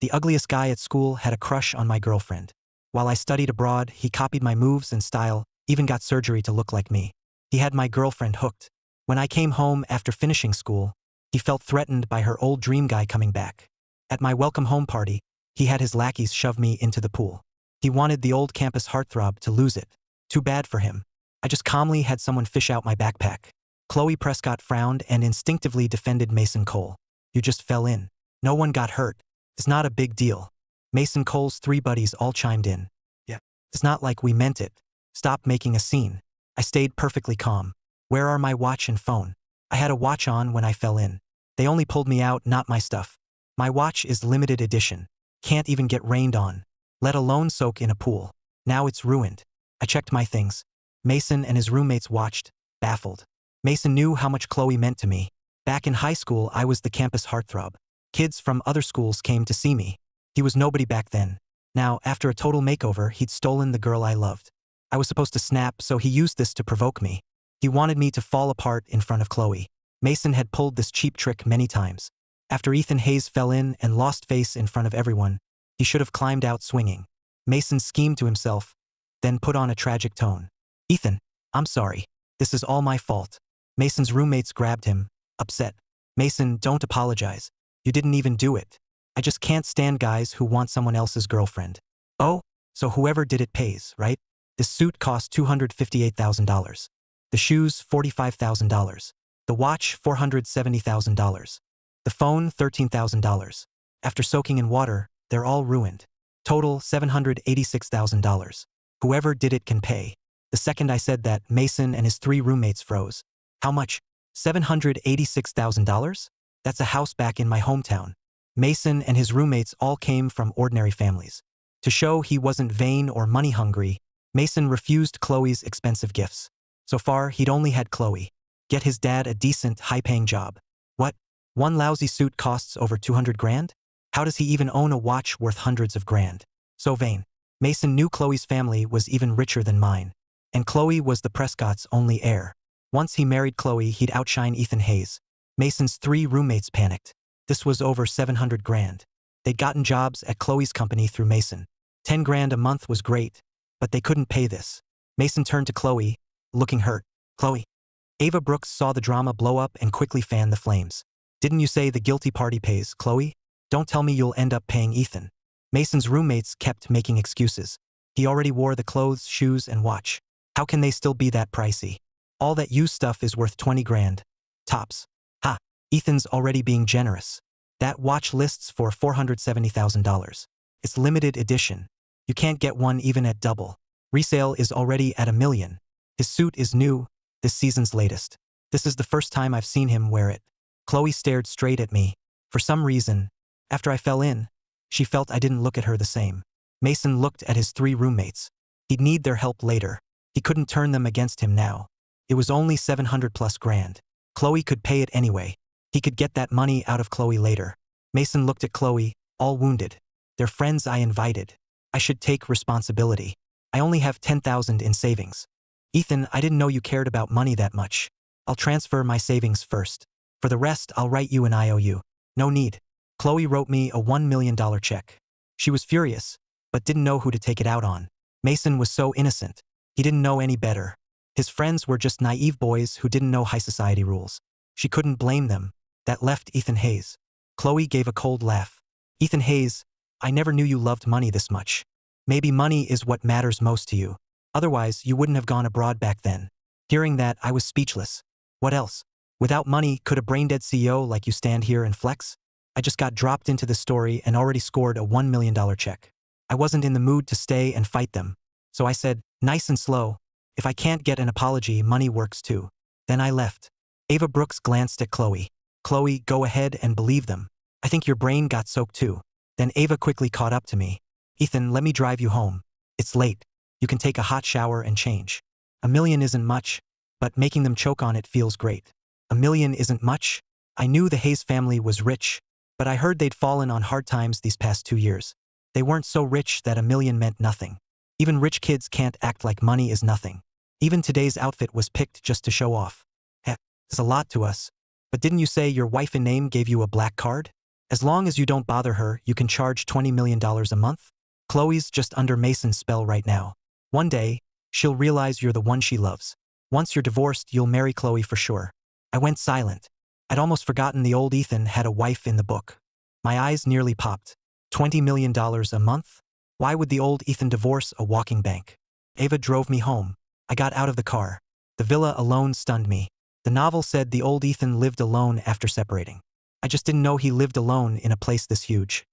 The ugliest guy at school had a crush on my girlfriend. While I studied abroad, he copied my moves and style, even got surgery to look like me. He had my girlfriend hooked. When I came home after finishing school, he felt threatened by her old dream guy coming back. At my welcome home party, he had his lackeys shove me into the pool. He wanted the old campus heartthrob to lose it. Too bad for him. I just calmly had someone fish out my backpack. Chloe Prescott frowned and instinctively defended Mason Cole. You just fell in. No one got hurt. It's not a big deal. Mason Cole's 3 buddies all chimed in. Yeah. It's not like we meant it. Stop making a scene. I stayed perfectly calm. Where are my watch and phone? I had a watch on when I fell in. They only pulled me out, not my stuff. My watch is limited edition. Can't even get rained on, let alone soak in a pool. Now it's ruined. I checked my things. Mason and his roommates watched, baffled. Mason knew how much Chloe meant to me. Back in high school, I was the campus heartthrob. Kids from other schools came to see me. He was nobody back then. Now, after a total makeover, he'd stolen the girl I loved. I was supposed to snap, so he used this to provoke me. He wanted me to fall apart in front of Chloe. Mason had pulled this cheap trick many times. After Ethan Hayes fell in and lost face in front of everyone, he should have climbed out swinging. Mason schemed to himself, then put on a tragic tone. Ethan, I'm sorry. This is all my fault. Mason's roommates grabbed him, upset. Mason, don't apologize. You didn't even do it. I just can't stand guys who want someone else's girlfriend. Oh, so whoever did it pays, right? This suit cost $258,000. The shoes, $45,000. The watch, $470,000. The phone, $13,000. After soaking in water, they're all ruined. Total, $786,000. Whoever did it can pay. The second I said that, Mason and his 3 roommates froze. How much? $786,000? That's a house back in my hometown. Mason and his roommates all came from ordinary families. To show he wasn't vain or money-hungry, Mason refused Chloe's expensive gifts. So far, he'd only had Chloe. Get his dad a decent, high-paying job. What? One lousy suit costs over 200 grand? How does he even own a watch worth hundreds of grand? So vain. Mason knew Chloe's family was even richer than mine. And Chloe was the Prescott's only heir. Once he married Chloe, he'd outshine Ethan Hayes. Mason's 3 roommates panicked. This was over 700 grand. They'd gotten jobs at Chloe's company through Mason. 10 grand a month was great, but they couldn't pay this. Mason turned to Chloe, looking hurt. Chloe. Ava Brooks saw the drama blow up and quickly fanned the flames. Didn't you say the guilty party pays, Chloe? Don't tell me you'll end up paying Ethan. Mason's roommates kept making excuses. He already wore the clothes, shoes, and watch. How can they still be that pricey? All that used stuff is worth 20 grand. Tops. Ha! Ethan's already being generous. That watch lists for $470,000. It's limited edition. You can't get one even at double. Resale is already at $1 million. His suit is new, this season's latest. This is the first time I've seen him wear it. Chloe stared straight at me. For some reason, after I fell in, she felt I didn't look at her the same. Mason looked at his 3 roommates. He'd need their help later. He couldn't turn them against him now. It was only 700+ grand. Chloe could pay it anyway. He could get that money out of Chloe later. Mason looked at Chloe, all wounded. They're friends I invited. I should take responsibility. I only have $10,000 in savings. Ethan, I didn't know you cared about money that much. I'll transfer my savings first. For the rest, I'll write you an IOU. No need. Chloe wrote me a $1 million check. She was furious, but didn't know who to take it out on. Mason was so innocent. He didn't know any better. His friends were just naive boys who didn't know high society rules. She couldn't blame them. That left Ethan Hayes. Chloe gave a cold laugh. Ethan Hayes, I never knew you loved money this much. Maybe money is what matters most to you. Otherwise, you wouldn't have gone abroad back then. Hearing that, I was speechless. What else? Without money, could a brain-dead CEO like you stand here and flex? I just got dropped into the story and already scored a $1 million check. I wasn't in the mood to stay and fight them. So I said, nice and slow, if I can't get an apology, money works too. Then I left. Ava Brooks glanced at Chloe. Chloe, go ahead and believe them. I think your brain got soaked too. Then Ava quickly caught up to me. Ethan, let me drive you home. It's late. You can take a hot shower and change. $1 million isn't much, but making them choke on it feels great. $1 million isn't much? I knew the Hayes family was rich, but I heard they'd fallen on hard times these past 2 years. They weren't so rich that $1 million meant nothing. Even rich kids can't act like money is nothing. Even today's outfit was picked just to show off. Heck, it's a lot to us. But didn't you say your wife in name gave you a black card? As long as you don't bother her, you can charge $20 million a month? Chloe's just under Mason's spell right now. One day, she'll realize you're the one she loves. Once you're divorced, you'll marry Chloe for sure. I went silent. I'd almost forgotten the old Ethan had a wife in the book. My eyes nearly popped. $20 million a month? Why would the old Ethan divorce a walking bank? Ava drove me home. I got out of the car. The villa alone stunned me. The novel said the old Ethan lived alone after separating. I just didn't know he lived alone in a place this huge.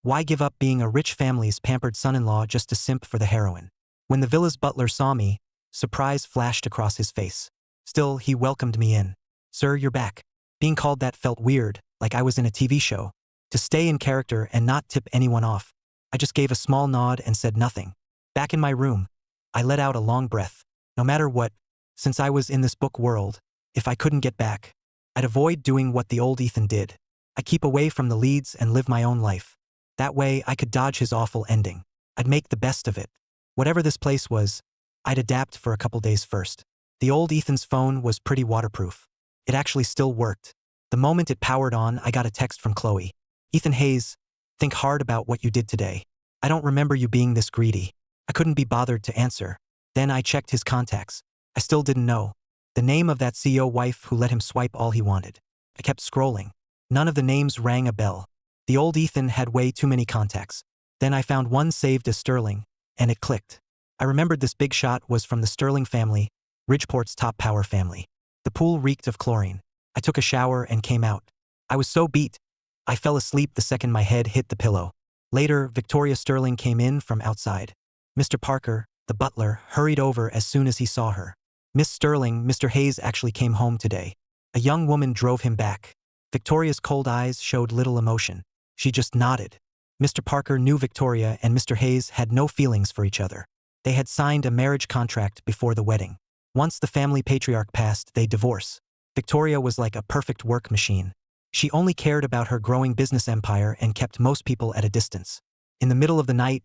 Why give up being a rich family's pampered son-in-law just to simp for the heroine? When the villa's butler saw me, surprise flashed across his face. Still, he welcomed me in. "Sir, you're back." Being called that felt weird, like I was in a TV show. To stay in character and not tip anyone off, I just gave a small nod and said nothing. Back in my room, I let out a long breath. No matter what, since I was in this book world, if I couldn't get back, I'd avoid doing what the old Ethan did. I'd keep away from the leads and live my own life. That way, I could dodge his awful ending. I'd make the best of it. Whatever this place was, I'd adapt for a couple days first. The old Ethan's phone was pretty waterproof. It actually still worked. The moment it powered on, I got a text from Chloe. "Ethan Hayes, think hard about what you did today. I don't remember you being this greedy." I couldn't be bothered to answer. Then I checked his contacts. I still didn't know the name of that CEO wife who let him swipe all he wanted. I kept scrolling. None of the names rang a bell. The old Ethan had way too many contacts. Then I found one saved as Sterling, and it clicked. I remembered this big shot was from the Sterling family, Ridgeport's top power family. The pool reeked of chlorine. I took a shower and came out. I was so beat, I fell asleep the second my head hit the pillow. Later, Victoria Sterling came in from outside. Mr. Parker, the butler, hurried over as soon as he saw her. "Miss Sterling, Mr. Hayes actually came home today." A young woman drove him back. Victoria's cold eyes showed little emotion. She just nodded. Mr. Parker knew Victoria and Mr. Hayes had no feelings for each other. They had signed a marriage contract before the wedding. Once the family patriarch passed, they divorced. Victoria was like a perfect work machine. She only cared about her growing business empire and kept most people at a distance. In the middle of the night,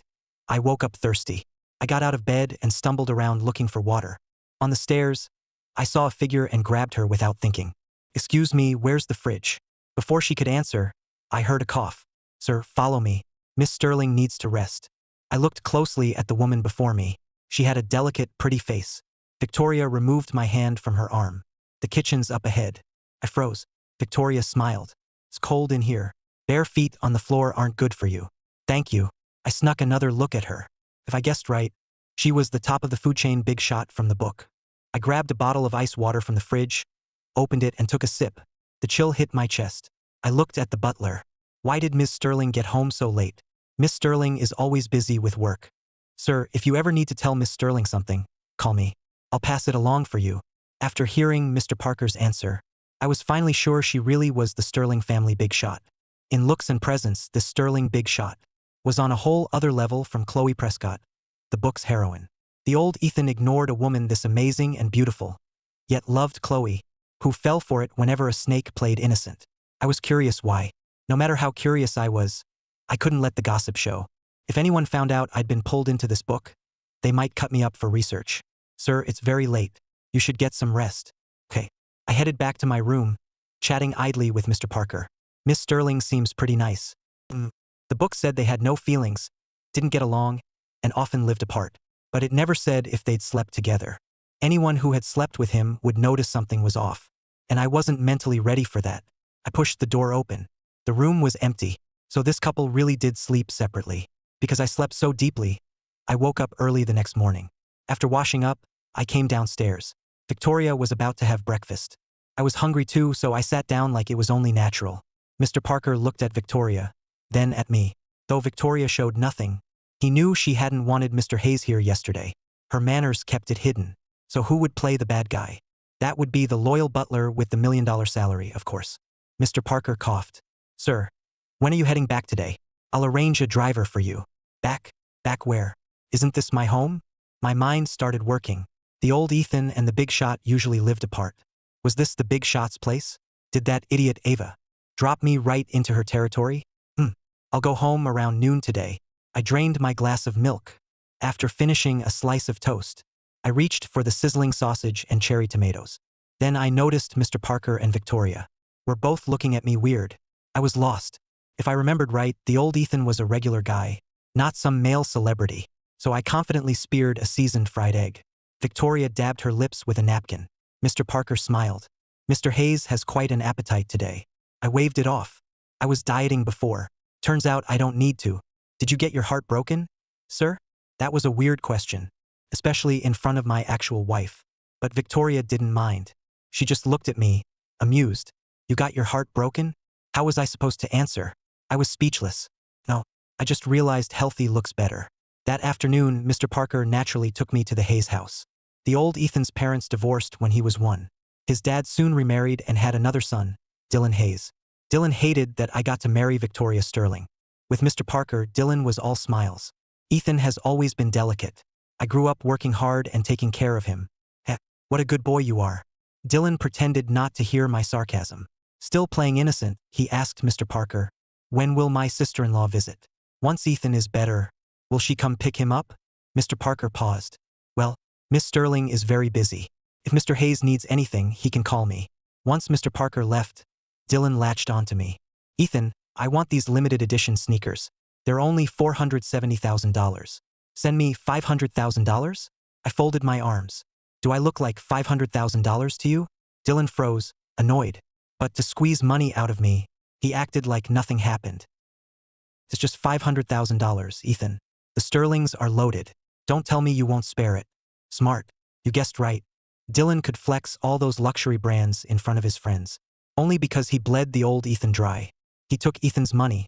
I woke up thirsty. I got out of bed and stumbled around looking for water. On the stairs, I saw a figure and grabbed her without thinking. "Excuse me, where's the fridge?" Before she could answer, I heard a cough. "Sir, follow me. Miss Sterling needs to rest." I looked closely at the woman before me. She had a delicate, pretty face. Victoria removed my hand from her arm. "The kitchen's up ahead." I froze. Victoria smiled. "It's cold in here. Bare feet on the floor aren't good for you." "Thank you." I snuck another look at her. If I guessed right, she was the top of the food chain big shot from the book. I grabbed a bottle of ice water from the fridge, opened it and took a sip. The chill hit my chest. I looked at the butler. Why did Miss Sterling get home so late? Miss Sterling is always busy with work. "Sir, if you ever need to tell Miss Sterling something, call me. I'll pass it along for you." After hearing Mr. Parker's answer, I was finally sure she really was the Sterling family big shot. In looks and presence, this Sterling big shot was on a whole other level from Chloe Prescott, the book's heroine. The old Ethan ignored a woman this amazing and beautiful, yet loved Chloe, who fell for it whenever a snake played innocent. I was curious why. No matter how curious I was, I couldn't let the gossip show. If anyone found out I'd been pulled into this book, they might cut me up for research. "Sir, it's very late. You should get some rest." "Okay." I headed back to my room, chatting idly with Mr. Parker. "Miss Sterling seems pretty nice." The book said they had no feelings, didn't get along, and often lived apart. But it never said if they'd slept together. Anyone who had slept with him would notice something was off. And I wasn't mentally ready for that. I pushed the door open. The room was empty, so this couple really did sleep separately. Because I slept so deeply, I woke up early the next morning. After washing up, I came downstairs. Victoria was about to have breakfast. I was hungry too, so I sat down like it was only natural. Mr. Parker looked at Victoria, then at me. Though Victoria showed nothing, he knew she hadn't wanted Mr. Hayes here yesterday. Her manners kept it hidden. So who would play the bad guy? That would be the loyal butler with the $1 million salary, of course. Mr. Parker coughed. "Sir, when are you heading back today? I'll arrange a driver for you." "Back? Back where? Isn't this my home?" My mind started working. The old Ethan and the big shot usually lived apart. Was this the big shot's place? Did that idiot Ava drop me right into her territory? I'll go home around noon today. I drained my glass of milk. After finishing a slice of toast, I reached for the sizzling sausage and cherry tomatoes. Then I noticed Mr. Parker and Victoria were both looking at me weird. I was lost. If I remembered right, the old Ethan was a regular guy, not some male celebrity, so I confidently speared a seasoned fried egg. Victoria dabbed her lips with a napkin. Mr. Parker smiled. Mr. Hayes has quite an appetite today. I waved it off. I was dieting before. Turns out I don't need to. Did you get your heart broken, sir? That was a weird question, especially in front of my actual wife. But Victoria didn't mind. She just looked at me, amused. You got your heart broken? How was I supposed to answer? I was speechless. No, I just realized healthy looks better. That afternoon, Mr. Parker naturally took me to the Hayes house. The old Ethan's parents divorced when he was 1. His dad soon remarried and had another son, Dylan Hayes. Dylan hated that I got to marry Victoria Sterling. With Mr. Parker, Dylan was all smiles. Ethan has always been delicate. I grew up working hard and taking care of him. What a good boy you are. Dylan pretended not to hear my sarcasm. Still playing innocent, he asked Mr. Parker, when will my sister-in-law visit? Once Ethan is better, will she come pick him up? Mr. Parker paused. Well, Miss Sterling is very busy. If Mr. Hayes needs anything, he can call me. Once Mr. Parker left, Dylan latched onto me. Ethan, I want these limited edition sneakers. They're only $470,000. Send me $500,000? I folded my arms. Do I look like $500,000 to you? Dylan froze, annoyed. But to squeeze money out of me, he acted like nothing happened. It's just $500,000, Ethan. The Sterlings are loaded. Don't tell me you won't spare it. Smart. You guessed right. Dylan could flex all those luxury brands in front of his friends. Only because he bled the old Ethan dry. He took Ethan's money,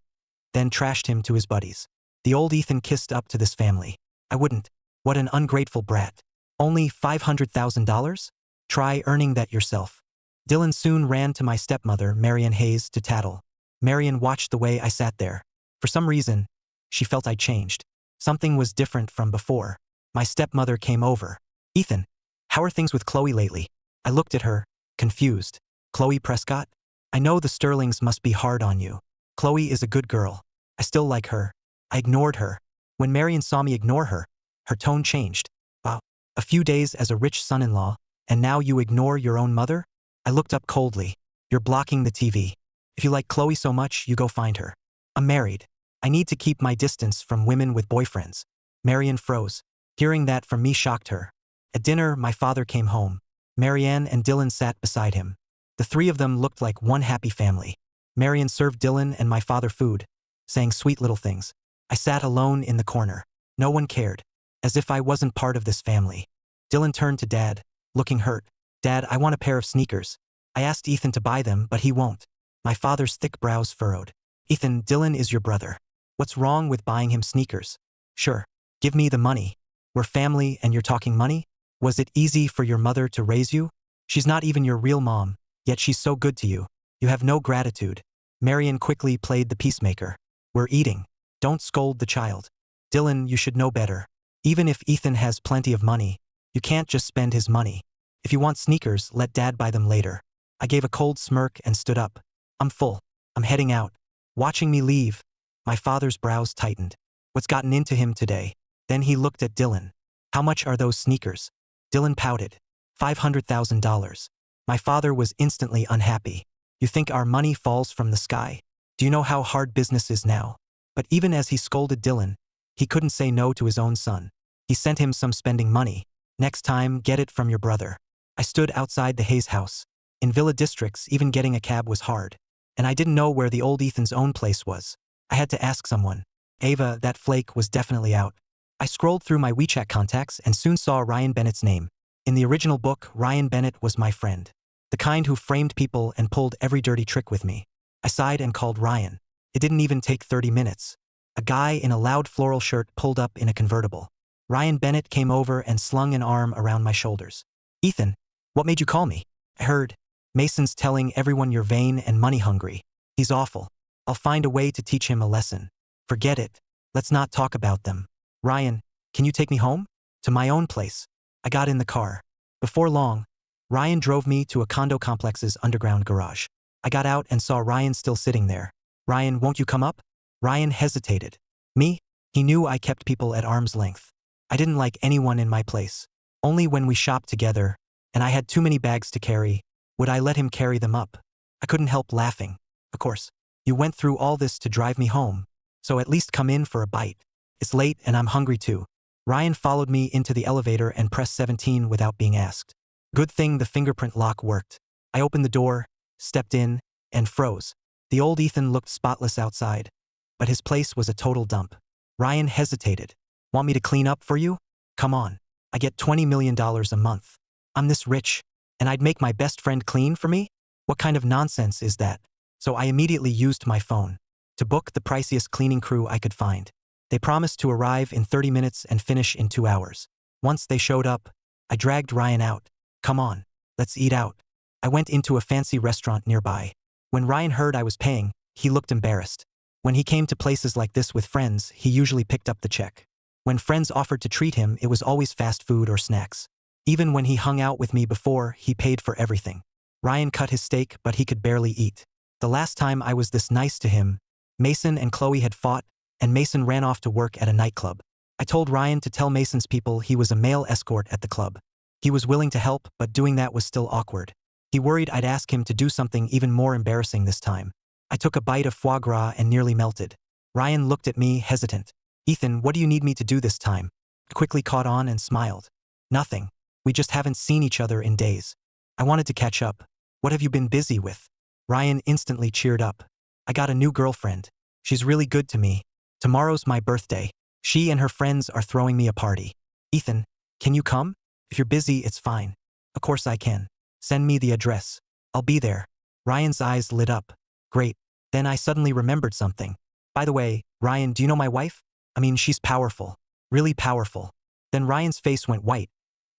then trashed him to his buddies. The old Ethan kissed up to this family. I wouldn't. What an ungrateful brat. Only $500,000? Try earning that yourself. Dylan soon ran to my stepmother, Marian Hayes, to tattle. Marian watched the way I sat there. For some reason, she felt I'd changed. Something was different from before. My stepmother came over. Ethan, how are things with Chloe lately? I looked at her, confused. Chloe Prescott? I know the Sterlings must be hard on you. Chloe is a good girl. I still like her. I ignored her. When Marian saw me ignore her, her tone changed. Wow, a few days as a rich son-in-law, and now you ignore your own mother? I looked up coldly. You're blocking the TV. If you like Chloe so much, you go find her. I'm married. I need to keep my distance from women with boyfriends. Marian froze. Hearing that from me shocked her. At dinner, my father came home. Marianne and Dylan sat beside him. The three of them looked like one happy family. Marian served Dylan and my father food, saying sweet little things. I sat alone in the corner. No one cared. As if I wasn't part of this family. Dylan turned to Dad, looking hurt. Dad, I want a pair of sneakers. I asked Ethan to buy them, but he won't. My father's thick brows furrowed. Ethan, Dylan is your brother. What's wrong with buying him sneakers? Sure. Give me the money. We're family and you're talking money? Was it easy for your mother to raise you? She's not even your real mom, yet she's so good to you. You have no gratitude. Marian quickly played the peacemaker. We're eating. Don't scold the child. Dylan, you should know better. Even if Ethan has plenty of money, you can't just spend his money. If you want sneakers, let Dad buy them later. I gave a cold smirk and stood up. I'm full. I'm heading out. Watching me leave, my father's brows tightened. What's gotten into him today? Then he looked at Dylan. How much are those sneakers? Dylan pouted. $500,000. My father was instantly unhappy. You think our money falls from the sky? Do you know how hard business is now? But even as he scolded Dylan, he couldn't say no to his own son. He sent him some spending money. Next time, get it from your brother. I stood outside the Hayes house. In villa districts, even getting a cab was hard. And I didn't know where the old Ethan's own place was. I had to ask someone. Ava, that flake, was definitely out. I scrolled through my WeChat contacts and soon saw Ryan Bennett's name. In the original book, Ryan Bennett was my friend. The kind who framed people and pulled every dirty trick with me. I sighed and called Ryan. It didn't even take 30 minutes. A guy in a loud floral shirt pulled up in a convertible. Ryan Bennett came over and slung an arm around my shoulders. Ethan, what made you call me? I heard. Mason's telling everyone you're vain and money hungry. He's awful. I'll find a way to teach him a lesson. Forget it. Let's not talk about them. Ryan, can you take me home? To my own place. I got in the car. Before long, Ryan drove me to a condo complex's underground garage. I got out and saw Ryan still sitting there. Ryan, won't you come up? Ryan hesitated. Me? He knew I kept people at arm's length. I didn't like anyone in my place. Only when we shopped together, and I had too many bags to carry, would I let him carry them up. I couldn't help laughing. Of course. You went through all this to drive me home. So at least come in for a bite. It's late and I'm hungry too. Ryan followed me into the elevator and pressed 17 without being asked. Good thing the fingerprint lock worked. I opened the door, stepped in, and froze. The old Ethan looked spotless outside, but his place was a total dump. Ryan hesitated. Want me to clean up for you? Come on. I get $20 million a month. I'm this rich, and I'd make my best friend clean for me? What kind of nonsense is that? So I immediately used my phone to book the priciest cleaning crew I could find. They promised to arrive in 30 minutes and finish in 2 hours. Once they showed up, I dragged Ryan out. Come on, let's eat out. I went into a fancy restaurant nearby. When Ryan heard I was paying, he looked embarrassed. When he came to places like this with friends, he usually picked up the check. When friends offered to treat him, it was always fast food or snacks. Even when he hung out with me before, he paid for everything. Ryan cut his steak, but he could barely eat. The last time I was this nice to him, Mason and Chloe had fought, and Mason ran off to work at a nightclub. I told Ryan to tell Mason's people he was a male escort at the club. He was willing to help, but doing that was still awkward. He worried I'd ask him to do something even more embarrassing this time. I took a bite of foie gras and nearly melted. Ryan looked at me, hesitant. Ethan, what do you need me to do this time? I quickly caught on and smiled. Nothing. We just haven't seen each other in days. I wanted to catch up. What have you been busy with? Ryan instantly cheered up. I got a new girlfriend. She's really good to me. Tomorrow's my birthday. She and her friends are throwing me a party. Ethan, can you come? If you're busy, it's fine. Of course I can. Send me the address. I'll be there. Ryan's eyes lit up. Great. Then I suddenly remembered something. By the way, Ryan, do you know my wife? I mean, she's powerful. Really powerful. Then Ryan's face went white,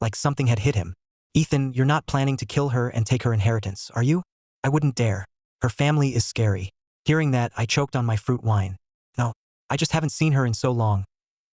like something had hit him. Ethan, you're not planning to kill her and take her inheritance, are you? I wouldn't dare. Her family is scary. Hearing that, I choked on my fruit wine. No, I just haven't seen her in so long.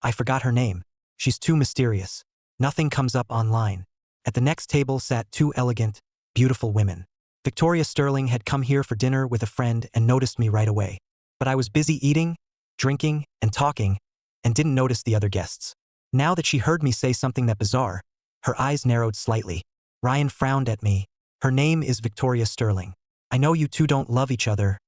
I forgot her name. She's too mysterious. Nothing comes up online. At the next table sat 2 elegant, beautiful women. Victoria Sterling had come here for dinner with a friend and noticed me right away. But I was busy eating, drinking, and talking, and didn't notice the other guests. Now that she heard me say something that bizarre, her eyes narrowed slightly. Ryan frowned at me. Her name is Victoria Sterling. I know you two don't love each other,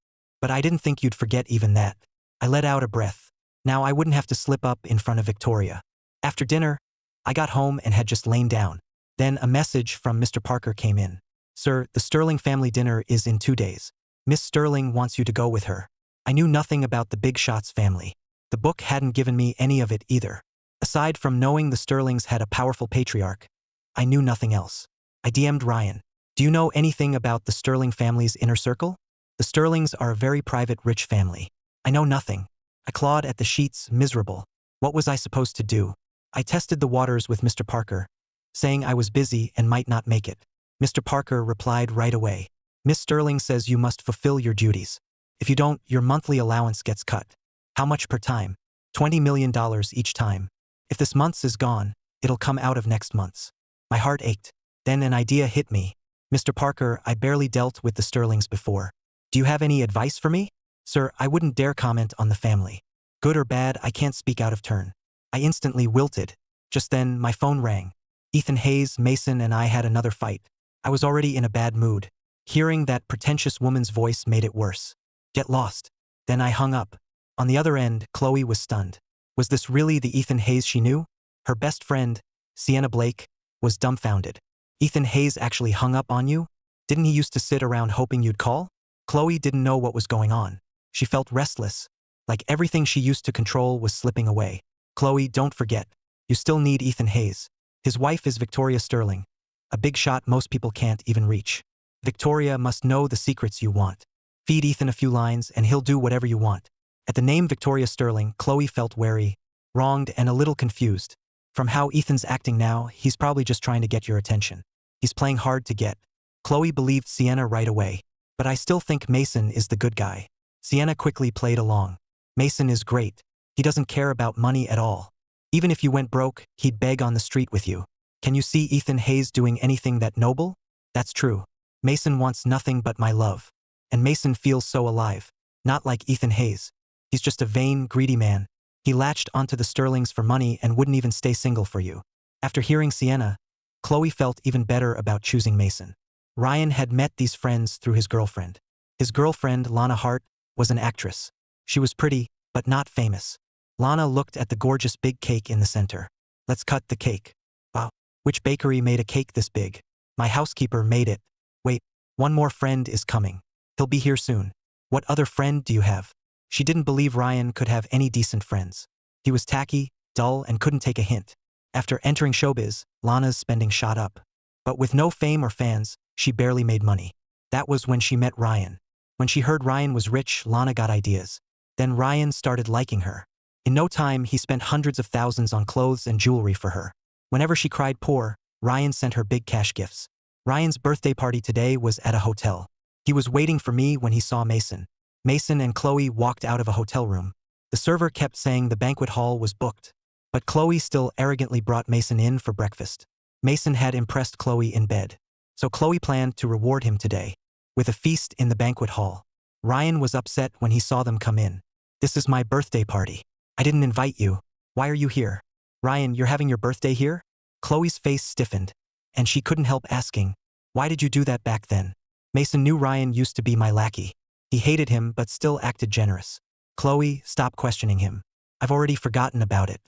but I didn't think you'd forget even that. I let out a breath. Now I wouldn't have to slip up in front of Victoria. After dinner, I got home and had just lain down. Then a message from Mr. Parker came in. Sir, the Sterling family dinner is in 2 days. Miss Sterling wants you to go with her. I knew nothing about the Big Shots family. The book hadn't given me any of it either. Aside from knowing the Sterlings had a powerful patriarch, I knew nothing else. I DM'd Ryan. Do you know anything about the Sterling family's inner circle? The Sterlings are a very private, rich family. I know nothing. I clawed at the sheets, miserable. What was I supposed to do? I tested the waters with Mr. Parker, saying I was busy and might not make it. Mr. Parker replied right away. Miss Sterling says you must fulfill your duties. If you don't, your monthly allowance gets cut. How much per time? $20 million each time. If this month's is gone, it'll come out of next month's. My heart ached. Then an idea hit me. Mr. Parker, I barely dealt with the Sterlings before. Do you have any advice for me? Sir, I wouldn't dare comment on the family. Good or bad, I can't speak out of turn. I instantly wilted. Just then, my phone rang. Ethan Hayes, Mason, and I had another fight. I was already in a bad mood. Hearing that pretentious woman's voice made it worse. Get lost. Then I hung up. On the other end, Chloe was stunned. Was this really the Ethan Hayes she knew? Her best friend, Sienna Blake, was dumbfounded. Ethan Hayes actually hung up on you? Didn't he used to sit around hoping you'd call? Chloe didn't know what was going on. She felt restless, like everything she used to control was slipping away. Chloe, don't forget. You still need Ethan Hayes. His wife is Victoria Sterling, a big shot most people can't even reach. Victoria must know the secrets you want. Feed Ethan a few lines and he'll do whatever you want. At the name Victoria Sterling, Chloe felt wary, wronged, and a little confused. From how Ethan's acting now, he's probably just trying to get your attention. He's playing hard to get. Chloe believed Sienna right away. But I still think Mason is the good guy. Sienna quickly played along. Mason is great. He doesn't care about money at all. Even if you went broke, he'd beg on the street with you. Can you see Ethan Hayes doing anything that noble? That's true. Mason wants nothing but my love. And Mason feels so alive. Not like Ethan Hayes. He's just a vain, greedy man. He latched onto the Sterlings for money and wouldn't even stay single for you. After hearing Sienna, Chloe felt even better about choosing Mason. Ryan had met these friends through his girlfriend. His girlfriend, Lana Hart, was an actress. She was pretty, but not famous. Lana looked at the gorgeous big cake in the center. Let's cut the cake. Wow. Which bakery made a cake this big? My housekeeper made it. Wait, one more friend is coming. He'll be here soon. What other friend do you have? She didn't believe Ryan could have any decent friends. He was tacky, dull, and couldn't take a hint. After entering showbiz, Lana's spending shot up. But with no fame or fans, she barely made money. That was when she met Ryan. When she heard Ryan was rich, Lana got ideas. Then Ryan started liking her. In no time, he spent hundreds of thousands on clothes and jewelry for her. Whenever she cried poor, Ryan sent her big cash gifts. Ryan's birthday party today was at a hotel. He was waiting for me when he saw Mason. Mason and Chloe walked out of a hotel room. The server kept saying the banquet hall was booked. But Chloe still arrogantly brought Mason in for breakfast. Mason had impressed Chloe in bed. So Chloe planned to reward him today with a feast in the banquet hall. Ryan was upset when he saw them come in. This is my birthday party. I didn't invite you. Why are you here? Ryan, you're having your birthday here? Chloe's face stiffened, and she couldn't help asking, why did you do that back then? Mason knew Ryan used to be my lackey. He hated him but still acted generous. Chloe, stop questioning him. I've already forgotten about it.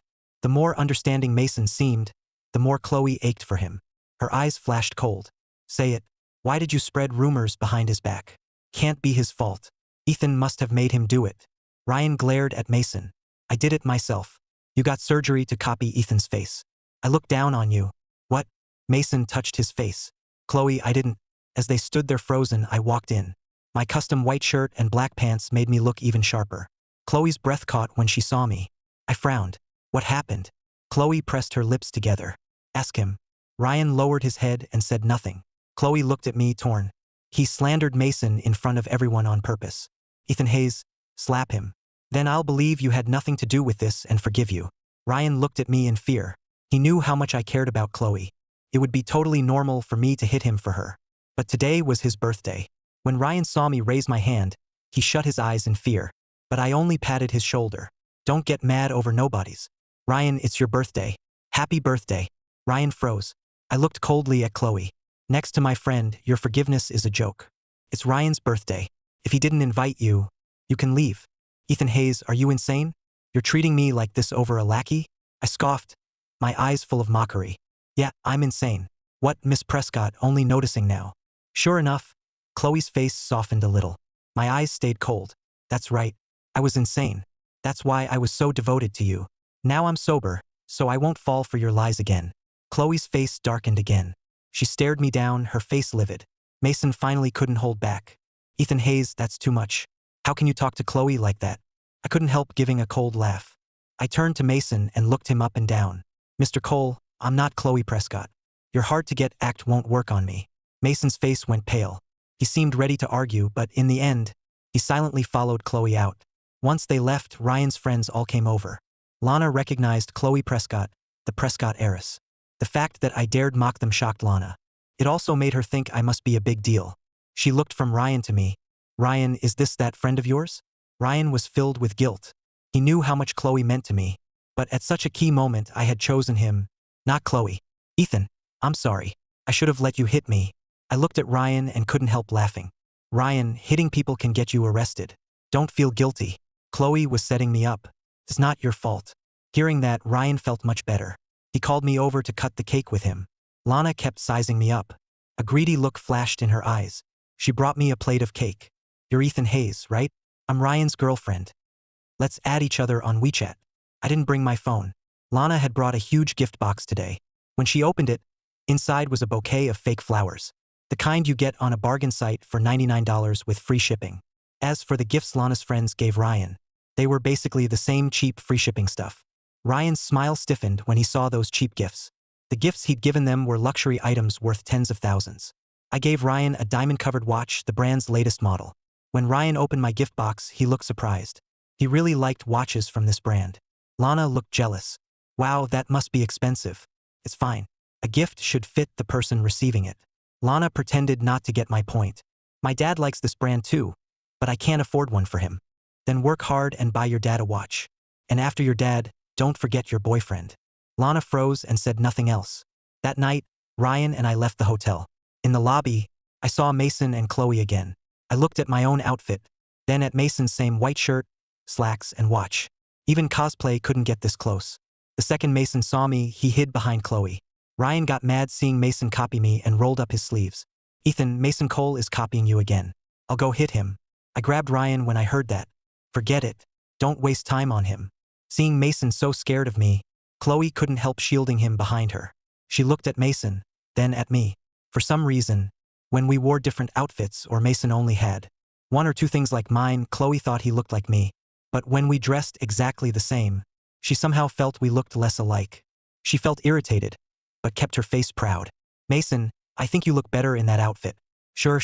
The more understanding Mason seemed, the more Chloe ached for him. Her eyes flashed cold. Say it. Why did you spread rumors behind his back? Can't be his fault. Ethan must have made him do it. Ryan glared at Mason. I did it myself. You got surgery to copy Ethan's face. I looked down on you. What? Mason touched his face. Chloe, I didn't. As they stood there frozen, I walked in. My custom white shirt and black pants made me look even sharper. Chloe's breath caught when she saw me. I frowned. What happened? Chloe pressed her lips together. Ask him. Ryan lowered his head and said nothing. Chloe looked at me torn. He slandered Mason in front of everyone on purpose. Ethan Hayes, slap him. Then I'll believe you had nothing to do with this and forgive you. Ryan looked at me in fear. He knew how much I cared about Chloe. It would be totally normal for me to hit him for her. But today was his birthday. When Ryan saw me raise my hand, he shut his eyes in fear. But I only patted his shoulder. Don't get mad over nobodies. Ryan, it's your birthday. Happy birthday. Ryan froze. I looked coldly at Chloe. Next to my friend, your forgiveness is a joke. It's Ryan's birthday. If he didn't invite you, you can leave. Ethan Hayes, are you insane? You're treating me like this over a lackey? I scoffed, my eyes full of mockery. Yeah, I'm insane. What, Miss Prescott, only noticing now? Sure enough, Chloe's face softened a little. My eyes stayed cold. That's right. I was insane. That's why I was so devoted to you. Now I'm sober, so I won't fall for your lies again. Chloe's face darkened again. She stared me down, her face livid. Mason finally couldn't hold back. Ethan Hayes, that's too much. How can you talk to Chloe like that? I couldn't help giving a cold laugh. I turned to Mason and looked him up and down. Mr. Cole, I'm not Chloe Prescott. Your hard-to-get act won't work on me. Mason's face went pale. He seemed ready to argue, but in the end, he silently followed Chloe out. Once they left, Ryan's friends all came over. Lana recognized Chloe Prescott, the Prescott heiress. The fact that I dared mock them shocked Lana. It also made her think I must be a big deal. She looked from Ryan to me. Ryan, is this that friend of yours? Ryan was filled with guilt. He knew how much Chloe meant to me. But at such a key moment, I had chosen him, not Chloe. Ethan, I'm sorry. I should have let you hit me. I looked at Ryan and couldn't help laughing. Ryan, hitting people can get you arrested. Don't feel guilty. Chloe was setting me up. It's not your fault. Hearing that, Ryan felt much better. He called me over to cut the cake with him. Lana kept sizing me up. A greedy look flashed in her eyes. She brought me a plate of cake. You're Ethan Hayes, right? I'm Ryan's girlfriend. Let's add each other on WeChat. I didn't bring my phone. Lana had brought a huge gift box today. When she opened it, inside was a bouquet of fake flowers. The kind you get on a bargain site for $99 with free shipping. As for the gifts Lana's friends gave Ryan, they were basically the same cheap free shipping stuff. Ryan's smile stiffened when he saw those cheap gifts. The gifts he'd given them were luxury items worth tens of thousands. I gave Ryan a diamond-covered watch, the brand's latest model. When Ryan opened my gift box, he looked surprised. He really liked watches from this brand. Lana looked jealous. Wow, that must be expensive. It's fine. A gift should fit the person receiving it. Lana pretended not to get my point. My dad likes this brand too, but I can't afford one for him. Then work hard and buy your dad a watch. And after your dad, don't forget your boyfriend. Lana froze and said nothing else. That night, Ryan and I left the hotel. In the lobby, I saw Mason and Chloe again. I looked at my own outfit. Then at Mason's same white shirt, slacks, and watch. Even cosplay couldn't get this close. The second Mason saw me, he hid behind Chloe. Ryan got mad seeing Mason copy me and rolled up his sleeves. Ethan, Mason Cole is copying you again. I'll go hit him. I grabbed Ryan when I heard that. Forget it. Don't waste time on him. Seeing Mason so scared of me, Chloe couldn't help shielding him behind her. She looked at Mason, then at me. For some reason, when we wore different outfits or Mason only had one or two things like mine, Chloe thought he looked like me. But when we dressed exactly the same, she somehow felt we looked less alike. She felt irritated, but kept her face proud. Mason, I think you look better in that outfit. Sure.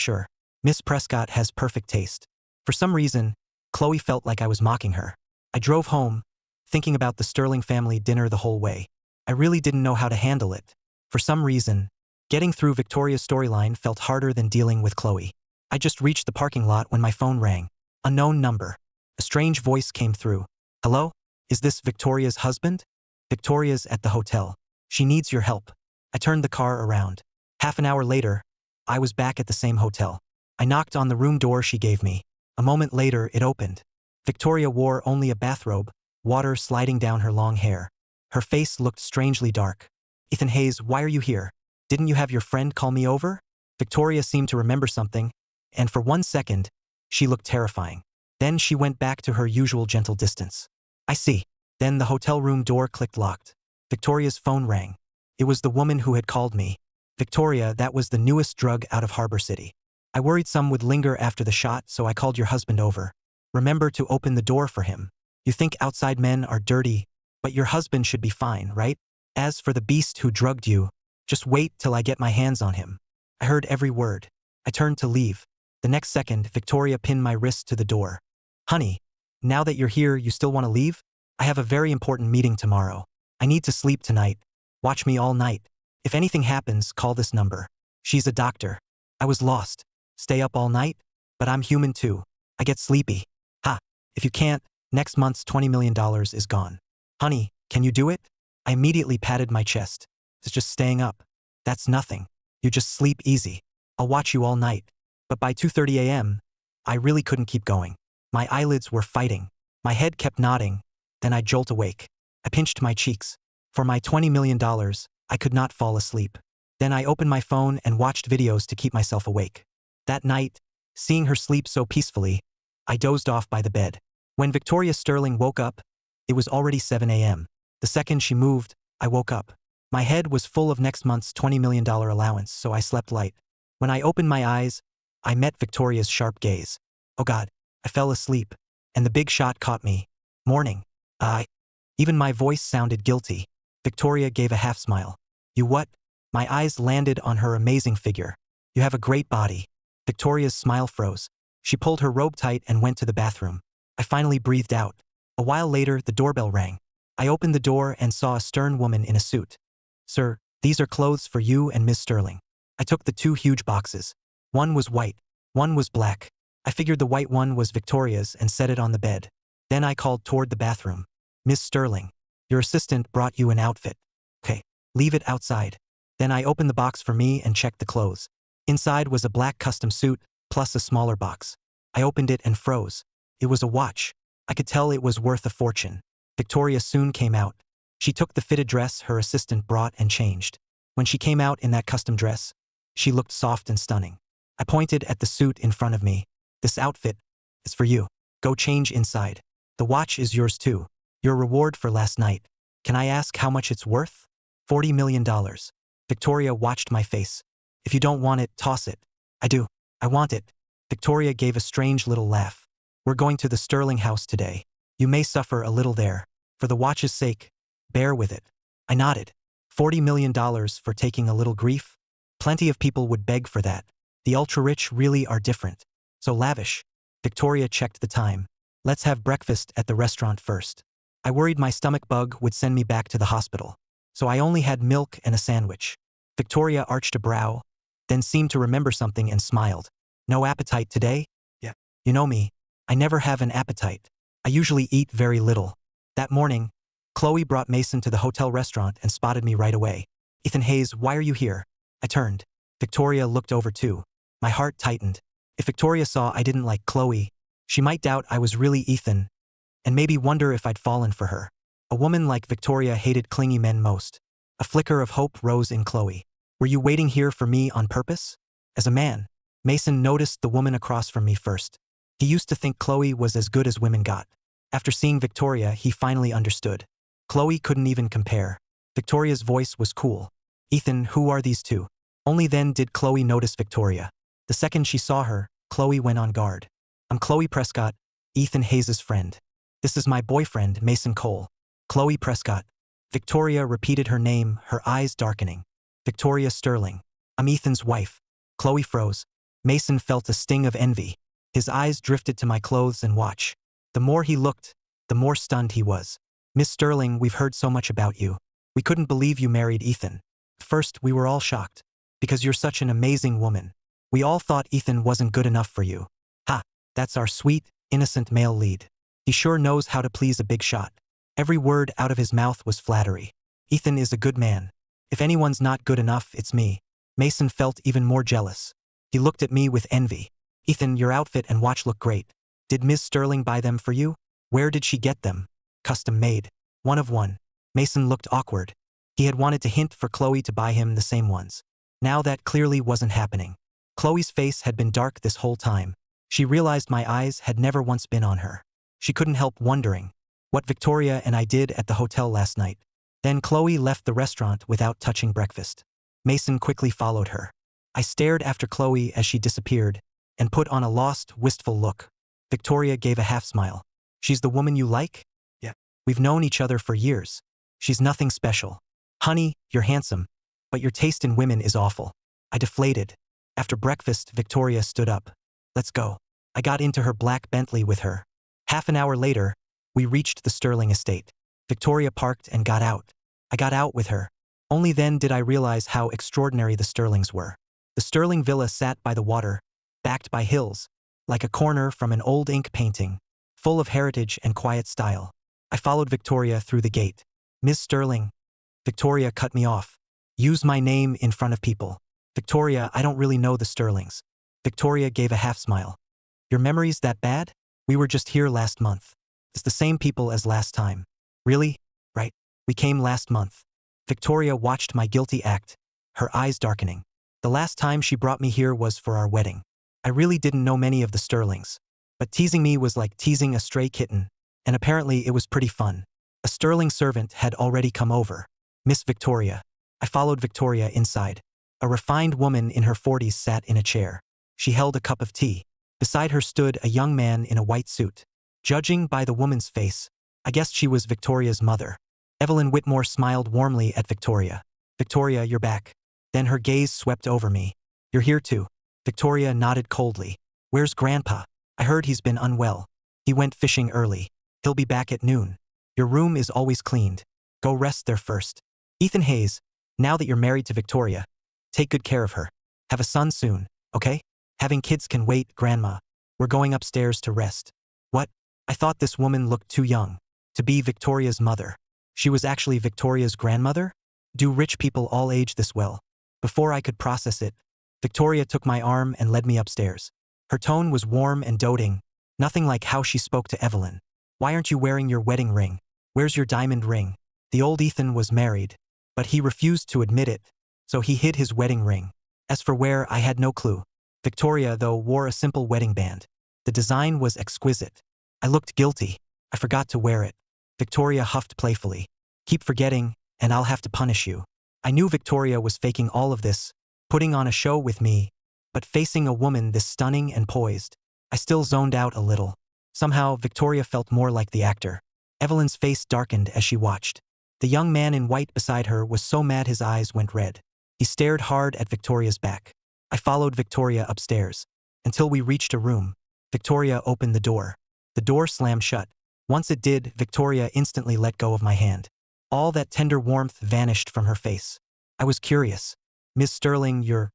Miss Prescott has perfect taste. For some reason, Chloe felt like I was mocking her. I drove home, thinking about the Sterling family dinner the whole way. I really didn't know how to handle it. For some reason, getting through Victoria's storyline felt harder than dealing with Chloe. I just reached the parking lot when my phone rang. Unknown number. A strange voice came through. Hello? Is this Victoria's husband? Victoria's at the hotel. She needs your help. I turned the car around. Half an hour later, I was back at the same hotel. I knocked on the room door she gave me. A moment later, it opened. Victoria wore only a bathrobe, water sliding down her long hair. Her face looked strangely dark. Ethan Hayes, why are you here? Didn't you have your friend call me over? Victoria seemed to remember something, and for 1 second, she looked terrifying. Then she went back to her usual gentle distance. I see. Then the hotel room door clicked locked. Victoria's phone rang. It was the woman who had called me. Victoria, that was the newest drug out of Harbor City. I worried some would linger after the shot, so I called your husband over. Remember to open the door for him. You think outside men are dirty, but your husband should be fine, right? As for the beast who drugged you, just wait till I get my hands on him. I heard every word. I turned to leave. The next second, Victoria pinned my wrist to the door. Honey, now that you're here, you still want to leave? I have a very important meeting tomorrow. I need to sleep tonight. Watch me all night. If anything happens, call this number. She's a doctor. I was lost. Stay up all night? But I'm human too. I get sleepy. Ha. If you can't, next month's $20 million is gone. Honey, can you do it? I immediately patted my chest. It's just staying up. That's nothing. You just sleep easy. I'll watch you all night. But by 2:30 a.m., I really couldn't keep going. My eyelids were fighting. My head kept nodding. Then I jolt awake. I pinched my cheeks. For my $20 million, I could not fall asleep. Then I opened my phone and watched videos to keep myself awake. That night, seeing her sleep so peacefully, I dozed off by the bed. When Victoria Sterling woke up, it was already 7 a.m. The second she moved, I woke up. My head was full of next month's $20 million allowance, so I slept light. When I opened my eyes, I met Victoria's sharp gaze. Oh God, I fell asleep, and the big shot caught me. Morning. Even my voice sounded guilty. Victoria gave a half smile. You what? My eyes landed on her amazing figure. You have a great body. Victoria's smile froze. She pulled her robe tight and went to the bathroom. I finally breathed out. A while later, the doorbell rang. I opened the door and saw a stern woman in a suit. Sir, these are clothes for you and Miss Sterling. I took the two huge boxes. One was white, one was black. I figured the white one was Victoria's and set it on the bed. Then I called toward the bathroom. Miss Sterling, your assistant brought you an outfit. Okay, leave it outside. Then I opened the box for me and checked the clothes. Inside was a black custom suit, plus a smaller box. I opened it and froze. It was a watch. I could tell it was worth a fortune. Victoria soon came out. She took the fitted dress her assistant brought and changed. When she came out in that custom dress, she looked soft and stunning. I pointed at the suit in front of me. This outfit is for you. Go change inside. The watch is yours too. Your reward for last night. Can I ask how much it's worth? $40 million. Victoria watched my face. If you don't want it, toss it. I do. I want it. Victoria gave a strange little laugh. We're going to the Sterling house today. You may suffer a little there. For the watch's sake, bear with it. I nodded. $40 million for taking a little grief? Plenty of people would beg for that. The ultra-rich really are different. So lavish. Victoria checked the time. Let's have breakfast at the restaurant first. I worried my stomach bug would send me back to the hospital. So I only had milk and a sandwich. Victoria arched a brow, then seemed to remember something and smiled. No appetite today? Yeah. You know me. I never have an appetite. I usually eat very little. That morning, Chloe brought Mason to the hotel restaurant and spotted me right away. Ethan Hayes, why are you here? I turned. Victoria looked over too. My heart tightened. If Victoria saw I didn't like Chloe, She might doubt I was really Ethan, and maybe wonder if I'd fallen for her. A woman like Victoria hated clingy men most. A flicker of hope rose in Chloe. Were you waiting here for me on purpose? As a man, Mason noticed the woman across from me first. He used to think Chloe was as good as women got. After seeing Victoria, he finally understood. Chloe couldn't even compare. Victoria's voice was cool. Ethan, who are these two? Only then did Chloe notice Victoria. The second she saw her, Chloe went on guard. I'm Chloe Prescott, Ethan Hayes' friend. This is my boyfriend, Mason Cole. Chloe Prescott. Victoria repeated her name, her eyes darkening. Victoria Sterling. I'm Ethan's wife. Chloe froze. Mason felt a sting of envy. His eyes drifted to my clothes and watch. The more he looked, the more stunned he was. Miss Sterling, we've heard so much about you. We couldn't believe you married Ethan. First, we were all shocked. Because you're such an amazing woman. We all thought Ethan wasn't good enough for you. Ha, that's our sweet, innocent male lead. He sure knows how to please a big shot. Every word out of his mouth was flattery. Ethan is a good man. If anyone's not good enough, it's me. Mason felt even more jealous. He looked at me with envy. Ethan, your outfit and watch look great. Did Miss Sterling buy them for you? Where did she get them? Custom made. One of one. Mason looked awkward. He had wanted to hint for Chloe to buy him the same ones. Now that clearly wasn't happening. Chloe's face had been dark this whole time. She realized my eyes had never once been on her. She couldn't help wondering what Victoria and I did at the hotel last night. Then Chloe left the restaurant without touching breakfast. Mason quickly followed her. I stared after Chloe as she disappeared and put on a lost, wistful look. Victoria gave a half smile. She's the woman you like? Yeah. We've known each other for years. She's nothing special. Honey, you're handsome, but your taste in women is awful. I deflated. After breakfast, Victoria stood up. Let's go. I got into her black Bentley with her. Half an hour later, we reached the Sterling estate. Victoria parked and got out. I got out with her. Only then did I realize how extraordinary the Sterlings were. The Sterling villa sat by the water, backed by hills, like a corner from an old ink painting, full of heritage and quiet style. I followed Victoria through the gate. Miss Sterling. Victoria cut me off. Use my name in front of people. Victoria, I don't really know the Sterlings. Victoria gave a half smile. Your memory's that bad? We were just here last month. It's the same people as last time. Really? Right. We came last month. Victoria watched my guilty act, her eyes darkening. The last time she brought me here was for our wedding. I really didn't know many of the Sterlings. But teasing me was like teasing a stray kitten, and apparently it was pretty fun. A Sterling servant had already come over. Miss Victoria. I followed Victoria inside. A refined woman in her 40s sat in a chair. She held a cup of tea. Beside her stood a young man in a white suit. Judging by the woman's face, I guessed she was Victoria's mother. Evelyn Whitmore smiled warmly at Victoria. Victoria, you're back. Then her gaze swept over me. You're here too. Victoria nodded coldly. Where's Grandpa? I heard he's been unwell. He went fishing early. He'll be back at noon. Your room is always cleaned. Go rest there first. Ethan Hayes, now that you're married to Victoria, take good care of her. Have a son soon, okay? Having kids can wait, Grandma. We're going upstairs to rest. What? I thought this woman looked too young to be Victoria's mother. She was actually Victoria's grandmother? Do rich people all age this well? Before I could process it, Victoria took my arm and led me upstairs. Her tone was warm and doting, nothing like how she spoke to Evelyn. Why aren't you wearing your wedding ring? Where's your diamond ring? The old Ethan was married, but he refused to admit it, so he hid his wedding ring. As for where, I had no clue. Victoria, though, wore a simple wedding band. The design was exquisite. I looked guilty. I forgot to wear it. Victoria huffed playfully. Keep forgetting, and I'll have to punish you. I knew Victoria was faking all of this, putting on a show with me, but facing a woman this stunning and poised, I still zoned out a little. Somehow, Victoria felt more like the actor. Evelyn's face darkened as she watched. The young man in white beside her was so mad his eyes went red. He stared hard at Victoria's back. I followed Victoria upstairs. Until we reached a room. Victoria opened the door. The door slammed shut. Once it did, Victoria instantly let go of my hand. All that tender warmth vanished from her face. I was curious. Miss Sterling, your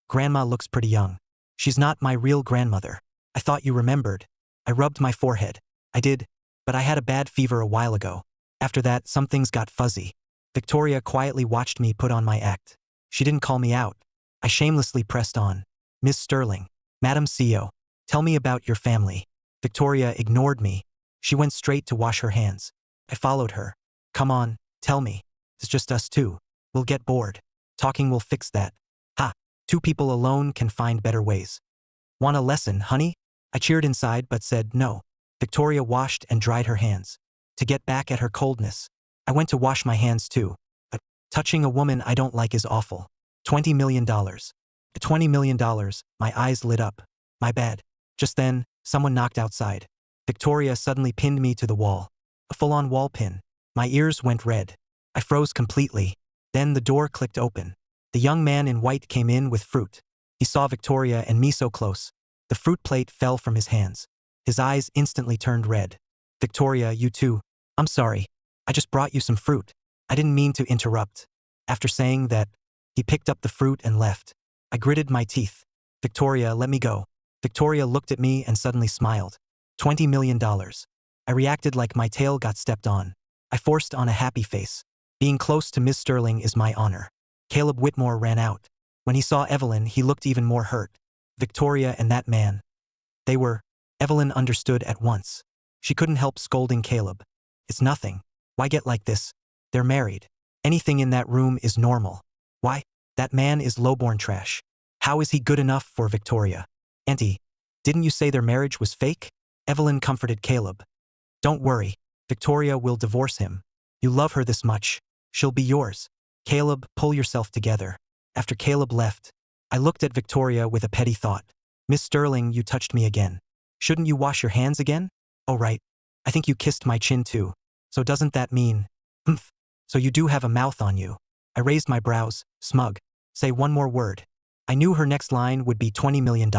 grandma looks pretty young. She's not my real grandmother. I thought you remembered. I rubbed my forehead. I did, but I had a bad fever a while ago. After that, some things got fuzzy. Victoria quietly watched me put on my act. She didn't call me out. I shamelessly pressed on. Miss Sterling. Madam CEO. Tell me about your family. Victoria ignored me. She went straight to wash her hands. I followed her. Come on, tell me. It's just us two. We'll get bored. Talking will fix that. Ha! Two people alone can find better ways. Want a lesson, honey? I cheered inside but said no. Victoria washed and dried her hands. To get back at her coldness, I went to wash my hands too. But touching a woman I don't like is awful. $20 million. $20 million, my eyes lit up. My bad. Just then, someone knocked outside. Victoria suddenly pinned me to the wall. A full-on wall pin. My ears went red. I froze completely. Then the door clicked open. The young man in white came in with fruit. He saw Victoria and me so close. The fruit plate fell from his hands. His eyes instantly turned red. Victoria, you too. I'm sorry. I just brought you some fruit. I didn't mean to interrupt. After saying that, he picked up the fruit and left. I gritted my teeth. Victoria, let me go. Victoria looked at me and suddenly smiled. $20 million. I reacted like my tail got stepped on. I forced on a happy face. Being close to Miss Sterling is my honor. Caleb Whitmore ran out. When he saw Evelyn, he looked even more hurt. Victoria and that man. They were. Evelyn understood at once. She couldn't help scolding Caleb. It's nothing. Why get like this? They're married. Anything in that room is normal. Why? That man is lowborn trash. How is he good enough for Victoria? Auntie, didn't you say their marriage was fake? Evelyn comforted Caleb. Don't worry. Victoria will divorce him. You love her this much. She'll be yours. Caleb, pull yourself together. After Caleb left, I looked at Victoria with a petty thought. Miss Sterling, you touched me again. Shouldn't you wash your hands again? Oh right. I think you kissed my chin too. So doesn't that mean? Humph. So you do have a mouth on you. I raised my brows, smug. Say one more word. I knew her next line would be $20 million.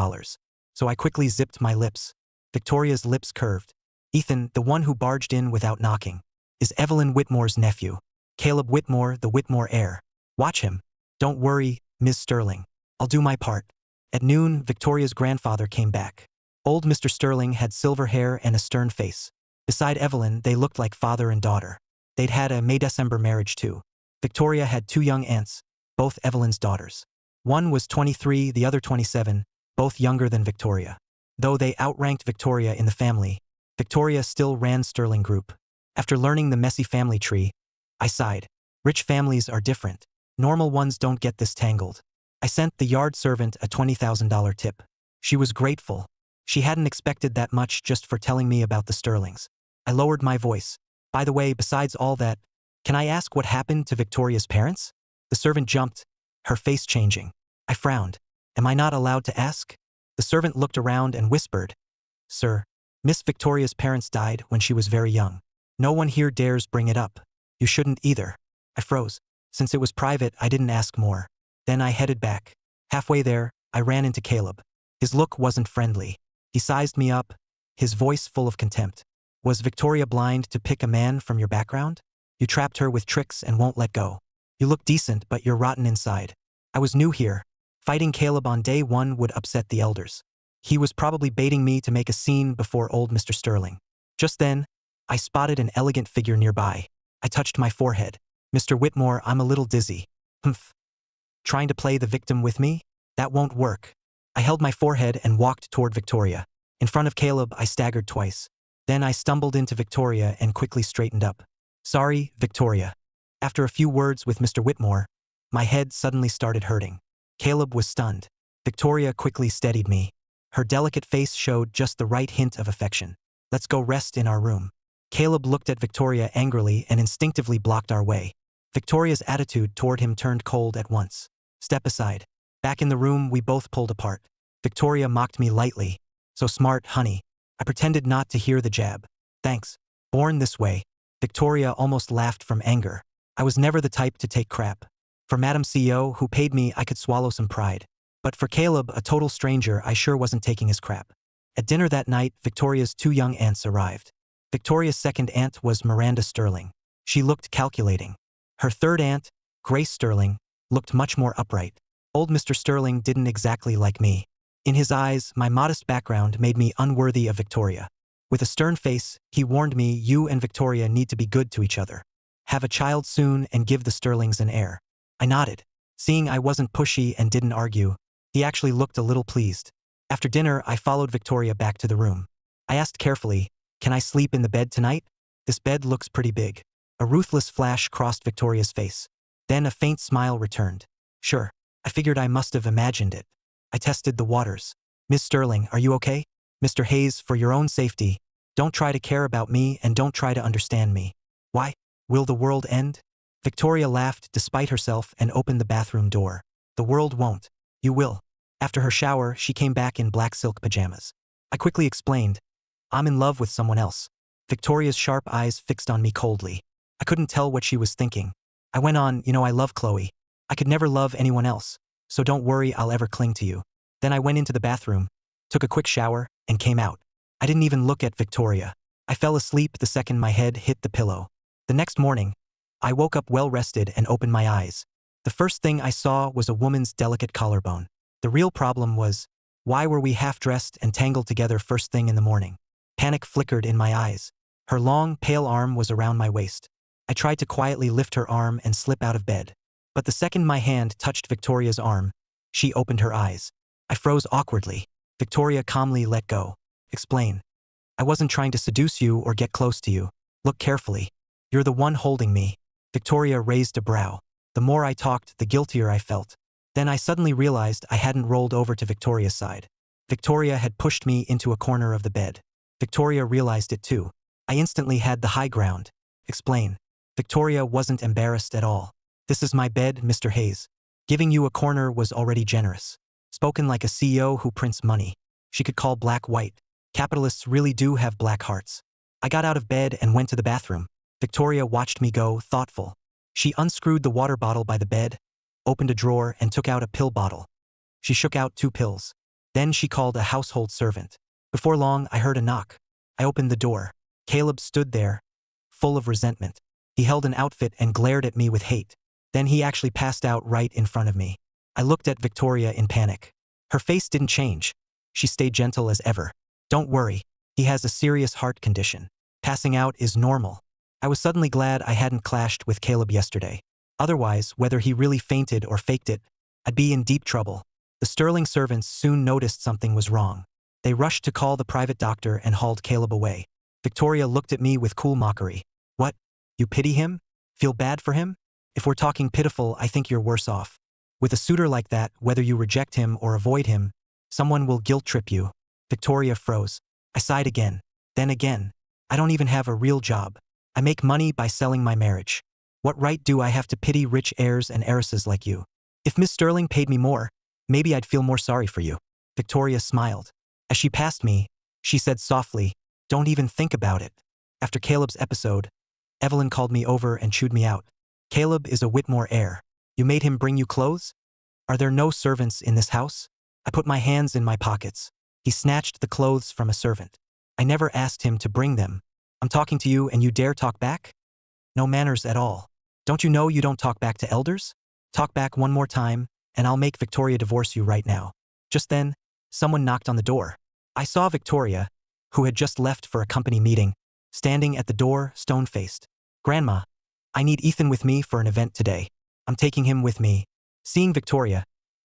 So I quickly zipped my lips. Victoria's lips curved. Ethan, the one who barged in without knocking, is Evelyn Whitmore's nephew. Caleb Whitmore, the Whitmore heir. Watch him. Don't worry, Miss Sterling. I'll do my part. At noon, Victoria's grandfather came back. Old Mr. Sterling had silver hair and a stern face. Beside Evelyn, they looked like father and daughter. They'd had a May-December marriage too. Victoria had two young aunts, both Evelyn's daughters. One was 23, the other 27, both younger than Victoria. Though they outranked Victoria in the family, Victoria still ran Sterling Group. After learning the messy family tree, I sighed. Rich families are different. Normal ones don't get this tangled. I sent the yard servant a $20,000 tip. She was grateful. She hadn't expected that much just for telling me about the Sterlings. I lowered my voice. By the way, besides all that, can I ask what happened to Victoria's parents? The servant jumped, her face changing. I frowned. Am I not allowed to ask? The servant looked around and whispered, Sir, Miss Victoria's parents died when she was very young. No one here dares bring it up. You shouldn't either. I froze. Since it was private, I didn't ask more. Then I headed back. Halfway there, I ran into Caleb. His look wasn't friendly. He sized me up, his voice full of contempt. Was Victoria blind to pick a man from your background? You trapped her with tricks and won't let go. You look decent, but you're rotten inside. I was new here. Fighting Caleb on day one would upset the elders. He was probably baiting me to make a scene before old Mr. Sterling. Just then, I spotted an elegant figure nearby. I touched my forehead. Mr. Whitmore, I'm a little dizzy. Humph. Trying to play the victim with me? That won't work. I held my forehead and walked toward Victoria. In front of Caleb, I staggered twice. Then I stumbled into Victoria and quickly straightened up. Sorry, Victoria. After a few words with Mr. Whitmore, my head suddenly started hurting. Caleb was stunned. Victoria quickly steadied me. Her delicate face showed just the right hint of affection. Let's go rest in our room. Caleb looked at Victoria angrily and instinctively blocked our way. Victoria's attitude toward him turned cold at once. Step aside. Back in the room, we both pulled apart. Victoria mocked me lightly. So smart, honey. I pretended not to hear the jab. Thanks. Born this way. Victoria almost laughed from anger. I was never the type to take crap. For Madam CEO, who paid me, I could swallow some pride. But for Caleb, a total stranger, I sure wasn't taking his crap. At dinner that night, Victoria's two young aunts arrived. Victoria's second aunt was Miranda Sterling. She looked calculating. Her third aunt, Grace Sterling, looked much more upright. Old Mr. Sterling didn't exactly like me. In his eyes, my modest background made me unworthy of Victoria. With a stern face, he warned me, you and Victoria need to be good to each other. Have a child soon and give the Sterlings an heir. I nodded. Seeing I wasn't pushy and didn't argue, he actually looked a little pleased. After dinner, I followed Victoria back to the room. I asked carefully, "Can I sleep in the bed tonight? This bed looks pretty big." A ruthless flash crossed Victoria's face. Then a faint smile returned. "Sure. I figured I must have imagined it. I tested the waters. Miss Sterling, are you okay? Mr. Hayes, for your own safety, don't try to care about me and don't try to understand me." "Why? Will the world end?" Victoria laughed despite herself and opened the bathroom door. "The world won't. You will." After her shower, she came back in black silk pajamas. I quickly explained, "I'm in love with someone else." Victoria's sharp eyes fixed on me coldly. I couldn't tell what she was thinking. I went on, I love Chloe. I could never love anyone else, so don't worry I'll ever cling to you." Then I went into the bathroom, took a quick shower, and came out. I didn't even look at Victoria. I fell asleep the second my head hit the pillow. The next morning, I woke up well-rested and opened my eyes. The first thing I saw was a woman's delicate collarbone. The real problem was, why were we half-dressed and tangled together first thing in the morning? Panic flickered in my eyes. Her long, pale arm was around my waist. I tried to quietly lift her arm and slip out of bed. But the second my hand touched Victoria's arm, she opened her eyes. I froze awkwardly. Victoria calmly let go. "Explain." "I wasn't trying to seduce you or get close to you. Look carefully. You're the one holding me." Victoria raised a brow. The more I talked, the guiltier I felt. Then I suddenly realized I hadn't rolled over to Victoria's side. Victoria had pushed me into a corner of the bed. Victoria realized it too. I instantly had the high ground. "Explain." Victoria wasn't embarrassed at all. "This is my bed, Mr. Hayes. Giving you a corner was already generous." Spoken like a CEO who prints money. She could call black white. Capitalists really do have black hearts. I got out of bed and went to the bathroom. Victoria watched me go, thoughtful. She unscrewed the water bottle by the bed, opened a drawer and took out a pill bottle. She shook out 2 pills. Then she called a household servant. Before long, I heard a knock. I opened the door. Caleb stood there, full of resentment. He held an outfit and glared at me with hate. Then he actually passed out right in front of me. I looked at Victoria in panic. Her face didn't change. She stayed gentle as ever. "Don't worry. He has a serious heart condition. Passing out is normal." I was suddenly glad I hadn't clashed with Caleb yesterday. Otherwise, whether he really fainted or faked it, I'd be in deep trouble. The Sterling servants soon noticed something was wrong. They rushed to call the private doctor and hauled Caleb away. Victoria looked at me with cool mockery. "What? You pity him? Feel bad for him? If we're talking pitiful, I think you're worse off. With a suitor like that, whether you reject him or avoid him, someone will guilt-trip you." Victoria froze. I sighed again. Then again. "I don't even have a real job. I make money by selling my marriage. What right do I have to pity rich heirs and heiresses like you? If Miss Sterling paid me more, maybe I'd feel more sorry for you." Victoria smiled. As she passed me, she said softly, "Don't even think about it." After Caleb's episode, Evelyn called me over and chewed me out. "Caleb is a Whitmore heir. You made him bring you clothes? Are there no servants in this house?" I put my hands in my pockets. He snatched the clothes from a servant. "I never asked him to bring them. I'm talking to you and you dare talk back? No manners at all. Don't you know you don't talk back to elders? Talk back one more time, and I'll make Victoria divorce you right now." Just then, someone knocked on the door. I saw Victoria, who had just left for a company meeting, standing at the door, stone-faced. "Grandma, I need Ethan with me for an event today. I'm taking him with me." Seeing Victoria,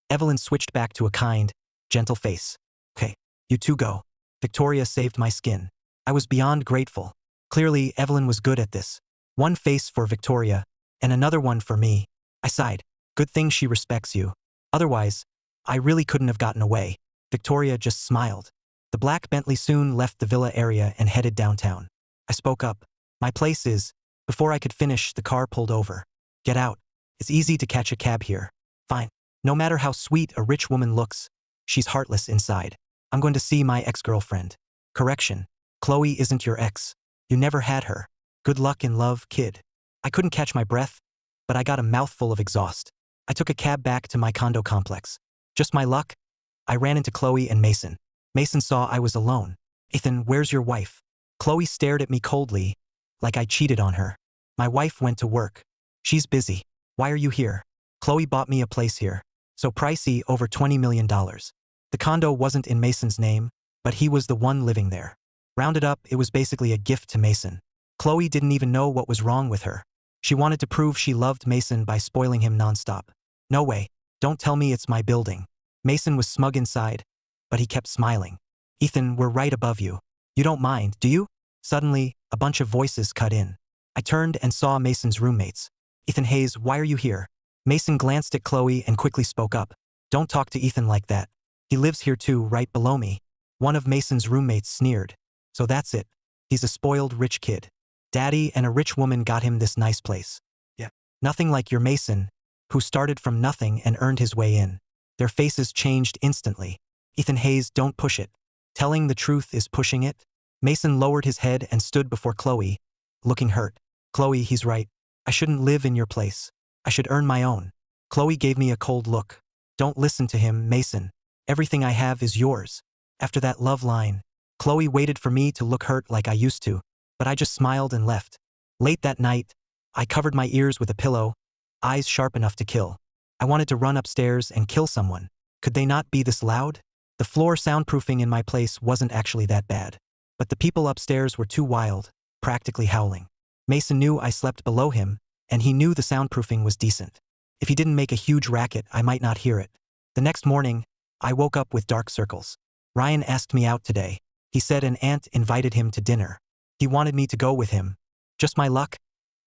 Evelyn switched back to a kind, gentle face. "Okay, you two go." Victoria saved my skin. I was beyond grateful. Clearly, Evelyn was good at this. One face for Victoria, and another one for me. I sighed. Good thing she respects you. Otherwise, I really couldn't have gotten away. Victoria just smiled. The black Bentley soon left the villa area and headed downtown. I spoke up. "My place is..." Before I could finish, the car pulled over. "Get out. It's easy to catch a cab here." "Fine. No matter how sweet a rich woman looks, she's heartless inside. I'm going to see my ex-girlfriend." "Correction. Chloe isn't your ex. You never had her. Good luck in love, kid." I couldn't catch my breath, but I got a mouthful of exhaust. I took a cab back to my condo complex. Just my luck, I ran into Chloe and Mason. Mason saw I was alone. "Ethan, where's your wife?" Chloe stared at me coldly, like I cheated on her. "My wife went to work. She's busy. Why are you here?" "Chloe bought me a place here. So pricey, over $20 million. The condo wasn't in Mason's name, but he was the one living there. Rounded up, it was basically a gift to Mason. Chloe didn't even know what was wrong with her. She wanted to prove she loved Mason by spoiling him nonstop. "No way. Don't tell me it's my building." Mason was smug inside, but he kept smiling. "Ethan, we're right above you. You don't mind, do you? Suddenly, a bunch of voices cut in. I turned and saw Mason's roommates. Ethan Hayes, why are you here? Mason glanced at Chloe and quickly spoke up. Don't talk to Ethan like that. He lives here too, right below me. One of Mason's roommates sneered. So that's it. He's a spoiled rich kid. Daddy and a rich woman got him this nice place. Yeah. Nothing like your Mason, who started from nothing and earned his way in. Their faces changed instantly. Ethan Hayes, don't push it. Telling the truth is pushing it? Mason lowered his head and stood before Chloe, looking hurt. Chloe, he's right. I shouldn't live in your place. I should earn my own. Chloe gave me a cold look. Don't listen to him, Mason. Everything I have is yours. After that love line, Chloe waited for me to look hurt like I used to, but I just smiled and left. Late that night, I covered my ears with a pillow, eyes sharp enough to kill. I wanted to run upstairs and kill someone. Could they not be this loud? The floor soundproofing in my place wasn't actually that bad, but the people upstairs were too wild, practically howling. Mason knew I slept below him, and he knew the soundproofing was decent. If he didn't make a huge racket, I might not hear it. The next morning, I woke up with dark circles. Ryan asked me out today. He said an aunt invited him to dinner. He wanted me to go with him. Just my luck.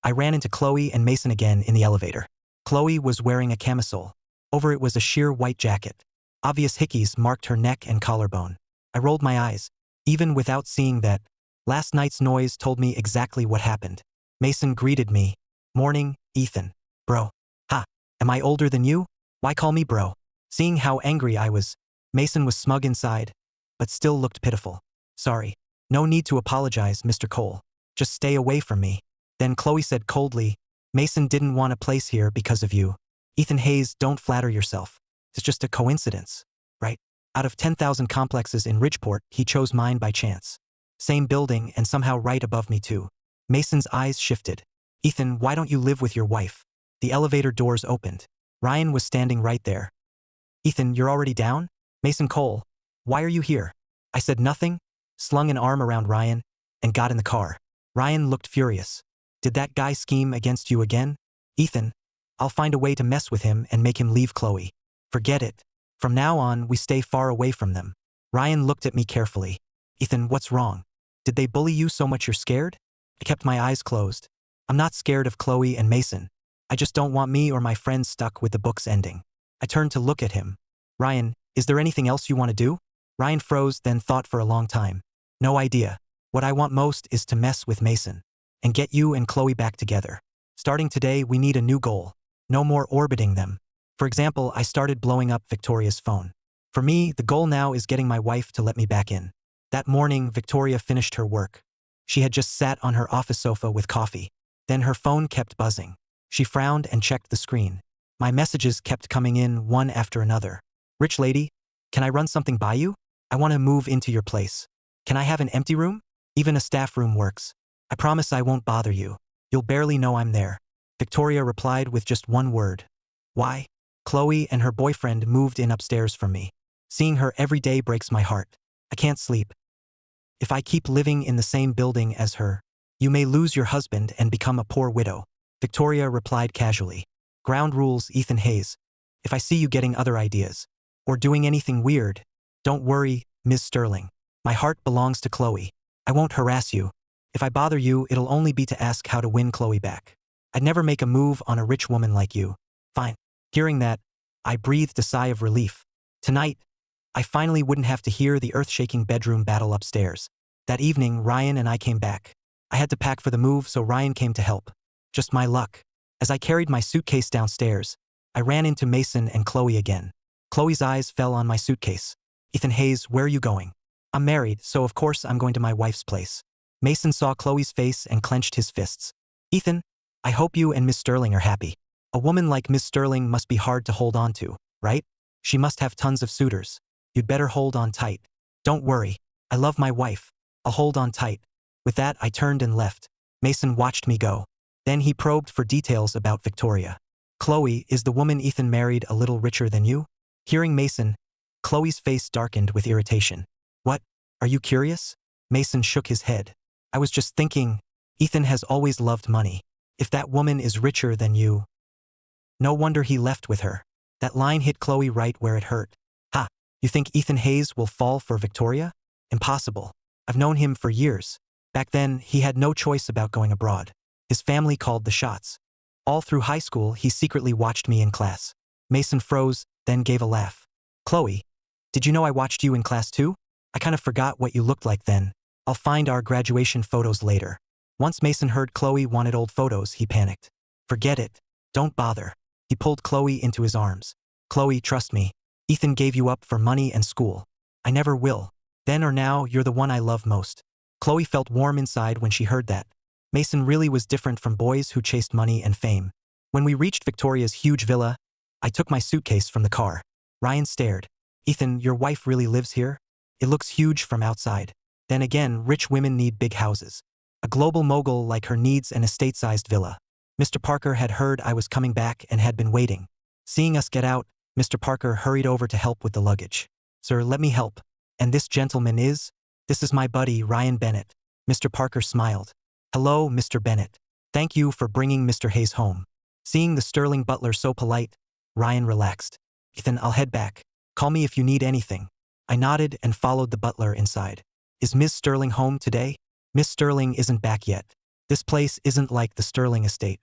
I ran into Chloe and Mason again in the elevator. Chloe was wearing a camisole. Over it was a sheer white jacket. Obvious hickeys marked her neck and collarbone. I rolled my eyes. Even without seeing that, last night's noise told me exactly what happened. Mason greeted me. Morning, Ethan. Bro. Ha. Am I older than you? Why call me bro? Seeing how angry I was, Mason was smug inside, but still looked pitiful. Sorry. No need to apologize, Mr. Cole. Just stay away from me. Then Chloe said coldly, Mason didn't want a place here because of you. Ethan Hayes, don't flatter yourself. It's just a coincidence, right? Out of 10,000 complexes in Ridgeport, he chose mine by chance. Same building and somehow right above me too. Mason's eyes shifted. Ethan, why don't you live with your wife? The elevator doors opened. Ryan was standing right there. Ethan, you're already down? Mason Cole, why are you here? I said nothing, slung an arm around Ryan, and got in the car. Ryan looked furious. Did that guy scheme against you again? Ethan, I'll find a way to mess with him and make him leave Chloe. Forget it. From now on, we stay far away from them. Ryan looked at me carefully. Ethan, what's wrong? Did they bully you so much you're scared? I kept my eyes closed. I'm not scared of Chloe and Mason. I just don't want me or my friends stuck with the book's ending. I turned to look at him. Ryan, is there anything else you want to do? Ryan froze, then thought for a long time. No idea. What I want most is to mess with Mason and get you and Chloe back together. Starting today, we need a new goal. No more orbiting them. For example, I started blowing up Victoria's phone. For me, the goal now is getting my wife to let me back in. That morning, Victoria finished her work. She had just sat on her office sofa with coffee. Then her phone kept buzzing. She frowned and checked the screen. My messages kept coming in one after another. Rich lady, can I run something by you? I want to move into your place. Can I have an empty room? Even a staff room works. I promise I won't bother you. You'll barely know I'm there. Victoria replied with just one word. Why? Chloe and her boyfriend moved in upstairs from me. Seeing her every day breaks my heart. I can't sleep. If I keep living in the same building as her, you may lose your husband and become a poor widow. Victoria replied casually. Ground rules, Ethan Hayes. If I see you getting other ideas, or doing anything weird, don't worry, Ms. Sterling. My heart belongs to Chloe. I won't harass you. If I bother you, it'll only be to ask how to win Chloe back. I'd never make a move on a rich woman like you. Fine. Hearing that, I breathed a sigh of relief. Tonight, I finally wouldn't have to hear the earth-shaking bedroom battle upstairs. That evening, Ryan and I came back. I had to pack for the move, so Ryan came to help. Just my luck. As I carried my suitcase downstairs, I ran into Mason and Chloe again. Chloe's eyes fell on my suitcase. Ethan Hayes, where are you going? I'm married, so of course I'm going to my wife's place. Mason saw Chloe's face and clenched his fists. Ethan, I hope you and Miss Sterling are happy. A woman like Miss Sterling must be hard to hold on to, right? She must have tons of suitors. You'd better hold on tight. Don't worry. I love my wife. I'll hold on tight. With that, I turned and left. Mason watched me go. Then he probed for details about Victoria. Chloe, is the woman Ethan married a little richer than you? Hearing Mason, Chloe's face darkened with irritation. What? Are you curious? Mason shook his head. I was just thinking, Ethan has always loved money. If that woman is richer than you. No wonder he left with her. That line hit Chloe right where it hurt. Ha! You think Ethan Hayes will fall for Victoria? Impossible. I've known him for years. Back then, he had no choice about going abroad. His family called the shots. All through high school, he secretly watched me in class. Mason froze, then gave a laugh. Chloe, did you know I watched you in class too? I kind of forgot what you looked like then. I'll find our graduation photos later. Once Mason heard Chloe wanted old photos, he panicked. Forget it. Don't bother. He pulled Chloe into his arms. Chloe, trust me. Ethan gave you up for money and school. I never will. Then or now, you're the one I love most. Chloe felt warm inside when she heard that. Mason really was different from boys who chased money and fame. When we reached Victoria's huge villa, I took my suitcase from the car. Ryan stared. Ethan, your wife really lives here? It looks huge from outside. Then again, rich women need big houses. A global mogul like her needs an estate-sized villa. Mr. Parker had heard I was coming back and had been waiting. Seeing us get out, Mr. Parker hurried over to help with the luggage. Sir, let me help. And this gentleman is? This is my buddy, Ryan Bennett. Mr. Parker smiled. Hello, Mr. Bennett. Thank you for bringing Mr. Hayes home. Seeing the sterling butler so polite, Ryan relaxed. Ethan, I'll head back. Call me if you need anything. I nodded and followed the butler inside. Is Miss Sterling home today? Miss Sterling isn't back yet. This place isn't like the Sterling estate.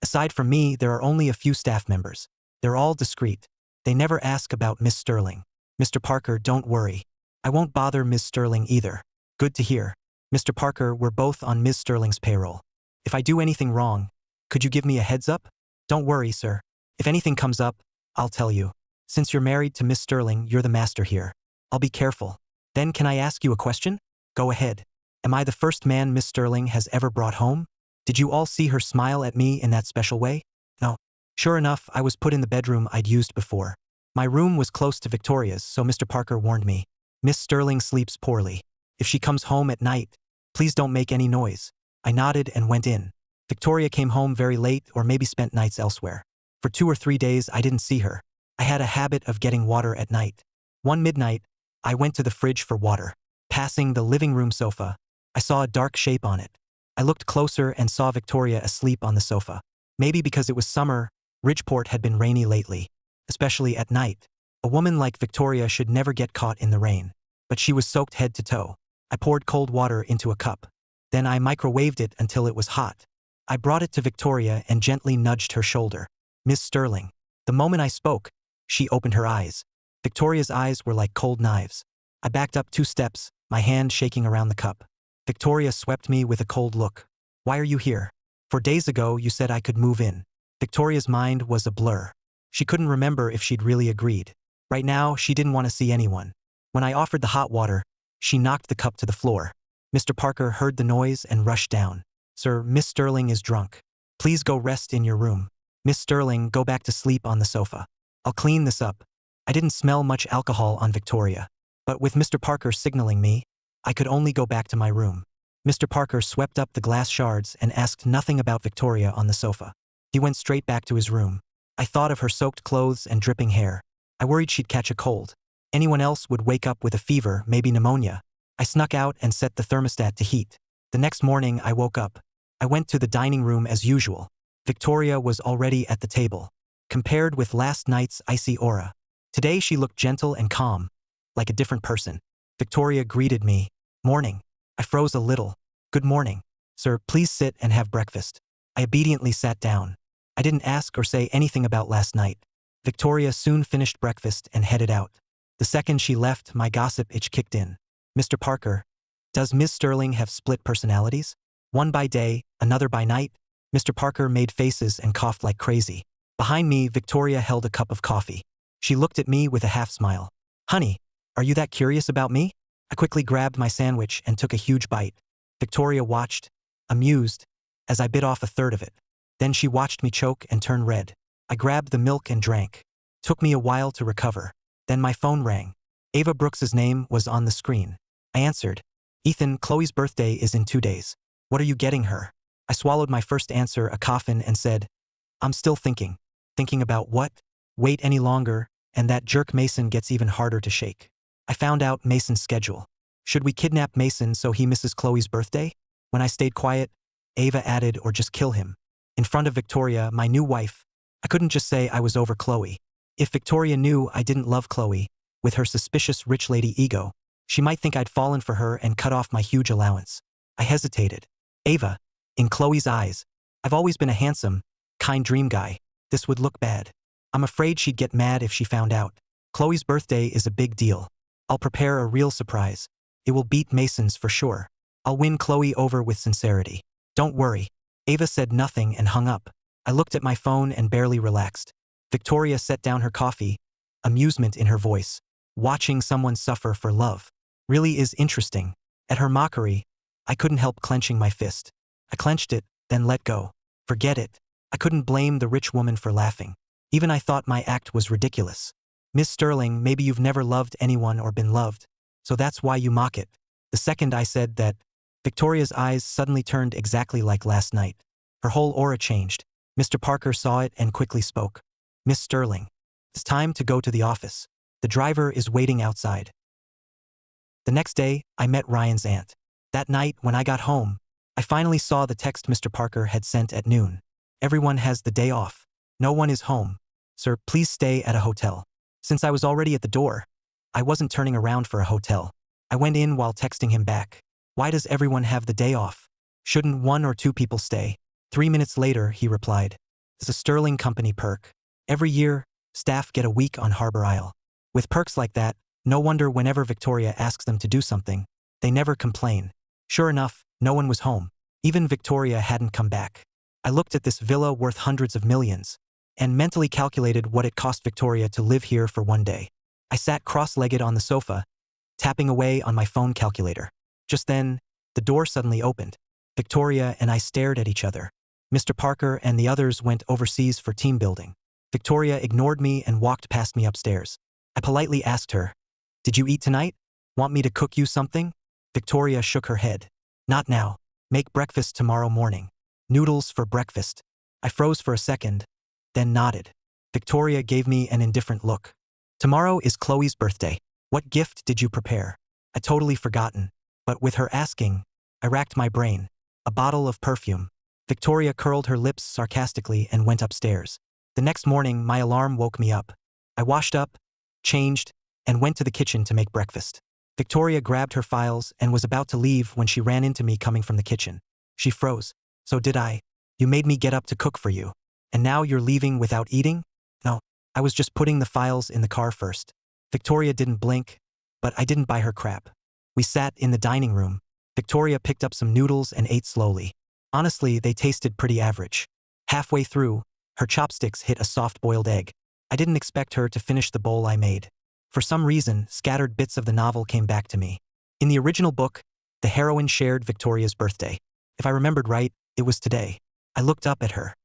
Aside from me, there are only a few staff members. They're all discreet. They never ask about Miss Sterling. Mr. Parker, don't worry. I won't bother Miss Sterling either. Good to hear. Mr. Parker, we're both on Miss Sterling's payroll. If I do anything wrong, could you give me a heads up? Don't worry, sir. If anything comes up, I'll tell you. Since you're married to Miss Sterling, you're the master here. I'll be careful. Then can I ask you a question? Go ahead. Am I the first man Miss Sterling has ever brought home? Did you all see her smile at me in that special way? No. Sure enough, I was put in the bedroom I'd used before. My room was close to Victoria's, so Mr. Parker warned me. Miss Sterling sleeps poorly. If she comes home at night, please don't make any noise. I nodded and went in. Victoria came home very late or maybe spent nights elsewhere. For 2 or 3 days, I didn't see her. I had a habit of getting water at night. One midnight, I went to the fridge for water. Passing the living room sofa, I saw a dark shape on it. I looked closer and saw Victoria asleep on the sofa. Maybe because it was summer, Ridgeport had been rainy lately, especially at night. A woman like Victoria should never get caught in the rain. But she was soaked head to toe. I poured cold water into a cup. Then I microwaved it until it was hot. I brought it to Victoria and gently nudged her shoulder. Miss Sterling. The moment I spoke, she opened her eyes. Victoria's eyes were like cold knives. I backed up 2 steps, my hand shaking around the cup. Victoria swept me with a cold look. Why are you here? 4 days ago, you said I could move in. Victoria's mind was a blur. She couldn't remember if she'd really agreed. Right now, she didn't want to see anyone. When I offered the hot water, she knocked the cup to the floor. Mr. Parker heard the noise and rushed down. Sir, Miss Sterling is drunk. Please go rest in your room. Miss Sterling, go back to sleep on the sofa. I'll clean this up. I didn't smell much alcohol on Victoria. But with Mr. Parker signaling me, I could only go back to my room. Mr. Parker swept up the glass shards and asked nothing about Victoria on the sofa. He went straight back to his room. I thought of her soaked clothes and dripping hair. I worried she'd catch a cold. Anyone else would wake up with a fever, maybe pneumonia. I snuck out and set the thermostat to heat. The next morning, I woke up. I went to the dining room as usual. Victoria was already at the table. Compared with last night's icy aura, today she looked gentle and calm, like a different person. Victoria greeted me. Morning. I froze a little. Good morning. Sir, please sit and have breakfast. I obediently sat down. I didn't ask or say anything about last night. Victoria soon finished breakfast and headed out. The second she left, my gossip itch kicked in. Mr. Parker, does Miss Sterling have split personalities? One by day, another by night? Mr. Parker made faces and coughed like crazy. Behind me, Victoria held a cup of coffee. She looked at me with a half smile. Honey, are you that curious about me? I quickly grabbed my sandwich and took a huge bite. Victoria watched, amused, as I bit off a third of it. Then she watched me choke and turn red. I grabbed the milk and drank. Took me a while to recover. Then my phone rang. Ava Brooks's name was on the screen. I answered. Ethan, Chloe's birthday is in 2 days. What are you getting her? I swallowed my first answer, a coffin, and said, I'm still thinking. Thinking about what? Wait any longer, and that jerk Mason gets even harder to shake. I found out Mason's schedule. Should we kidnap Mason so he misses Chloe's birthday? When I stayed quiet, Ava added, or just kill him. In front of Victoria, my new wife, I couldn't just say I was over Chloe. If Victoria knew I didn't love Chloe, with her suspicious rich lady ego, She might think I'd fallen for her and cut off my huge allowance. I hesitated. Ava, in Chloe's eyes, I've always been a handsome, kind dream guy. This would look bad. I'm afraid she'd get mad if she found out. Chloe's birthday is a big deal. I'll prepare a real surprise. It will beat Mason's for sure. I'll win Chloe over with sincerity. Don't worry. Ava said nothing and hung up. I looked at my phone and barely relaxed. Victoria set down her coffee, amusement in her voice. Watching someone suffer for love really is interesting. At her mockery, I couldn't help clenching my fist. I clenched it, then let go. Forget it. I couldn't blame the rich woman for laughing. Even I thought my act was ridiculous. Miss Sterling, maybe you've never loved anyone or been loved, so that's why you mock it. The second I said that, Victoria's eyes suddenly turned exactly like last night. Her whole aura changed. Mr. Parker saw it and quickly spoke. Miss Sterling, it's time to go to the office. The driver is waiting outside. The next day, I met Ryan's aunt. That night, when I got home, I finally saw the text Mr. Parker had sent at noon. Everyone has the day off. No one is home. Sir, please stay at a hotel. Since I was already at the door, I wasn't turning around for a hotel. I went in while texting him back. Why does everyone have the day off? Shouldn't 1 or 2 people stay? 3 minutes later, he replied. It's a Sterling Company perk. Every year, staff get a week on Harbor Isle. With perks like that, no wonder whenever Victoria asks them to do something, they never complain. Sure enough, no one was home. Even Victoria hadn't come back. I looked at this villa worth hundreds of millions and mentally calculated what it cost Victoria to live here for one day. I sat cross-legged on the sofa, tapping away on my phone calculator. Just then, the door suddenly opened. Victoria and I stared at each other. Mr. Parker and the others went overseas for team building. Victoria ignored me and walked past me upstairs. I politely asked her, "Did you eat tonight? Want me to cook you something?" Victoria shook her head. "Not now. Make breakfast tomorrow morning. Noodles for breakfast." I froze for a second, then nodded. Victoria gave me an indifferent look. "Tomorrow is Chloe's birthday. What gift did you prepare?" I'd totally forgotten, but with her asking, I racked my brain. A bottle of perfume. Victoria curled her lips sarcastically and went upstairs. The next morning, my alarm woke me up. I washed up, changed, and went to the kitchen to make breakfast. Victoria grabbed her files and was about to leave when she ran into me coming from the kitchen. She froze. "So did I? You made me get up to cook for you. And now you're leaving without eating?" "No, I was just putting the files in the car first." Victoria didn't blink, but I didn't buy her crap. We sat in the dining room. Victoria picked up some noodles and ate slowly. Honestly, they tasted pretty average. Halfway through, her chopsticks hit a soft-boiled egg. I didn't expect her to finish the bowl I made. For some reason, scattered bits of the novel came back to me. In the original book, the heroine shared Victoria's birthday. If I remembered right, it was today. I looked up at her.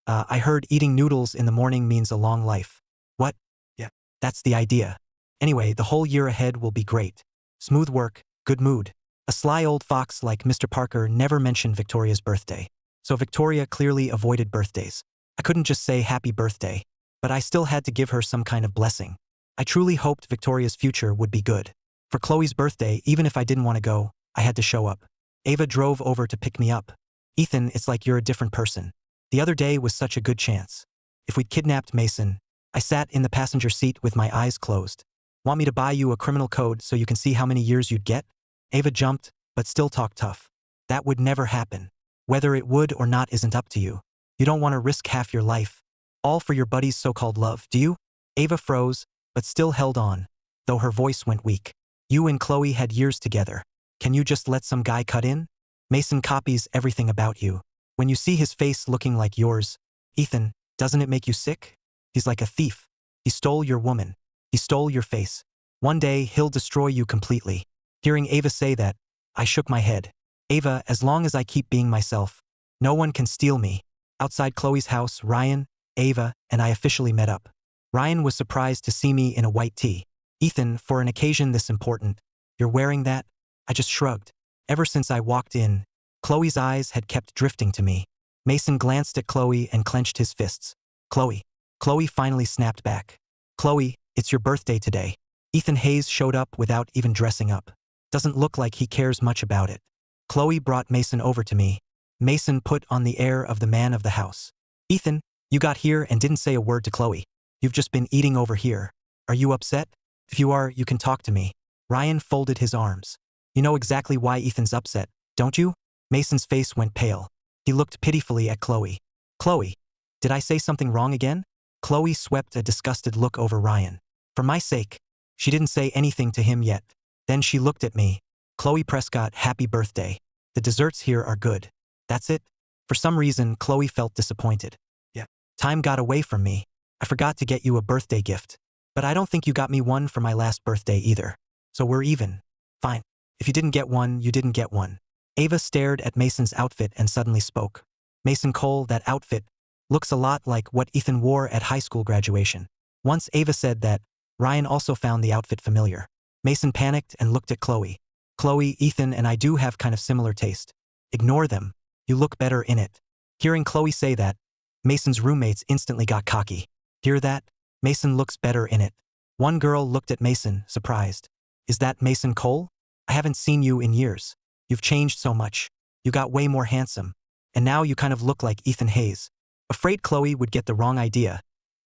I heard eating noodles in the morning means a long life." "What?" "Yeah, that's the idea. Anyway, the whole year ahead will be great. Smooth work, good mood." A sly old fox like Mr. Parker never mentioned Victoria's birthday. So Victoria clearly avoided birthdays. I couldn't just say happy birthday, but I still had to give her some kind of blessing. I truly hoped Victoria's future would be good. For Chloe's birthday, even if I didn't want to go, I had to show up. Ava drove over to pick me up. "Ethan, it's like you're a different person. The other day was such a good chance. If we'd kidnapped Mason." I sat in the passenger seat with my eyes closed. "Want me to buy you a criminal code so you can see how many years you'd get?" Ava jumped, but still talked tough. "That would never happen. Whether it would or not isn't up to you. You don't want to risk half your life. All for your buddy's so-called love, do you?" Ava froze, but still held on, though her voice went weak. "You and Chloe had years together. Can you just let some guy cut in? Mason copies everything about you. When you see his face looking like yours, Ethan, doesn't it make you sick? He's like a thief. He stole your woman. He stole your face. One day, he'll destroy you completely." Hearing Ava say that, I shook my head. "Ava, as long as I keep being myself, no one can steal me." Outside Chloe's house, Ryan, Ava, and I officially met up. Ryan was surprised to see me in a white tee. "Ethan, for an occasion this important, you're wearing that?" I just shrugged. Ever since I walked in, Chloe's eyes had kept drifting to me. Mason glanced at Chloe and clenched his fists. "Chloe." Chloe finally snapped back. "Chloe, it's your birthday today." Ethan Hayes showed up without even dressing up. Doesn't look like he cares much about it. Chloe brought Mason over to me. Mason put on the air of the man of the house. "Ethan, you got here and didn't say a word to Chloe. You've just been eating over here. Are you upset? If you are, you can talk to me." Ryan folded his arms. You know exactly why Ethan's upset, don't you? Mason's face went pale. He looked pitifully at Chloe. Chloe, did I say something wrong again? Chloe swept a disgusted look over Ryan. For my sake. She didn't say anything to him yet. Then she looked at me. Chloe Prescott, happy birthday. The desserts here are good. That's it? For some reason, Chloe felt disappointed. Yeah. Time got away from me. I forgot to get you a birthday gift. But I don't think you got me one for my last birthday either. So we're even. Fine. If you didn't get one, you didn't get one. Ava stared at Mason's outfit and suddenly spoke. Mason Cole, that outfit looks a lot like what Ethan wore at high school graduation. Once Ava said that, Ryan also found the outfit familiar. Mason panicked and looked at Chloe. Chloe, Ethan and I do have kind of similar taste. Ignore them. You look better in it. Hearing Chloe say that, Mason's roommates instantly got cocky. Hear that? Mason looks better in it. One girl looked at Mason, surprised. Is that Mason Cole? I haven't seen you in years. You've changed so much. You got way more handsome. And now you kind of look like Ethan Hayes. Afraid Chloe would get the wrong idea.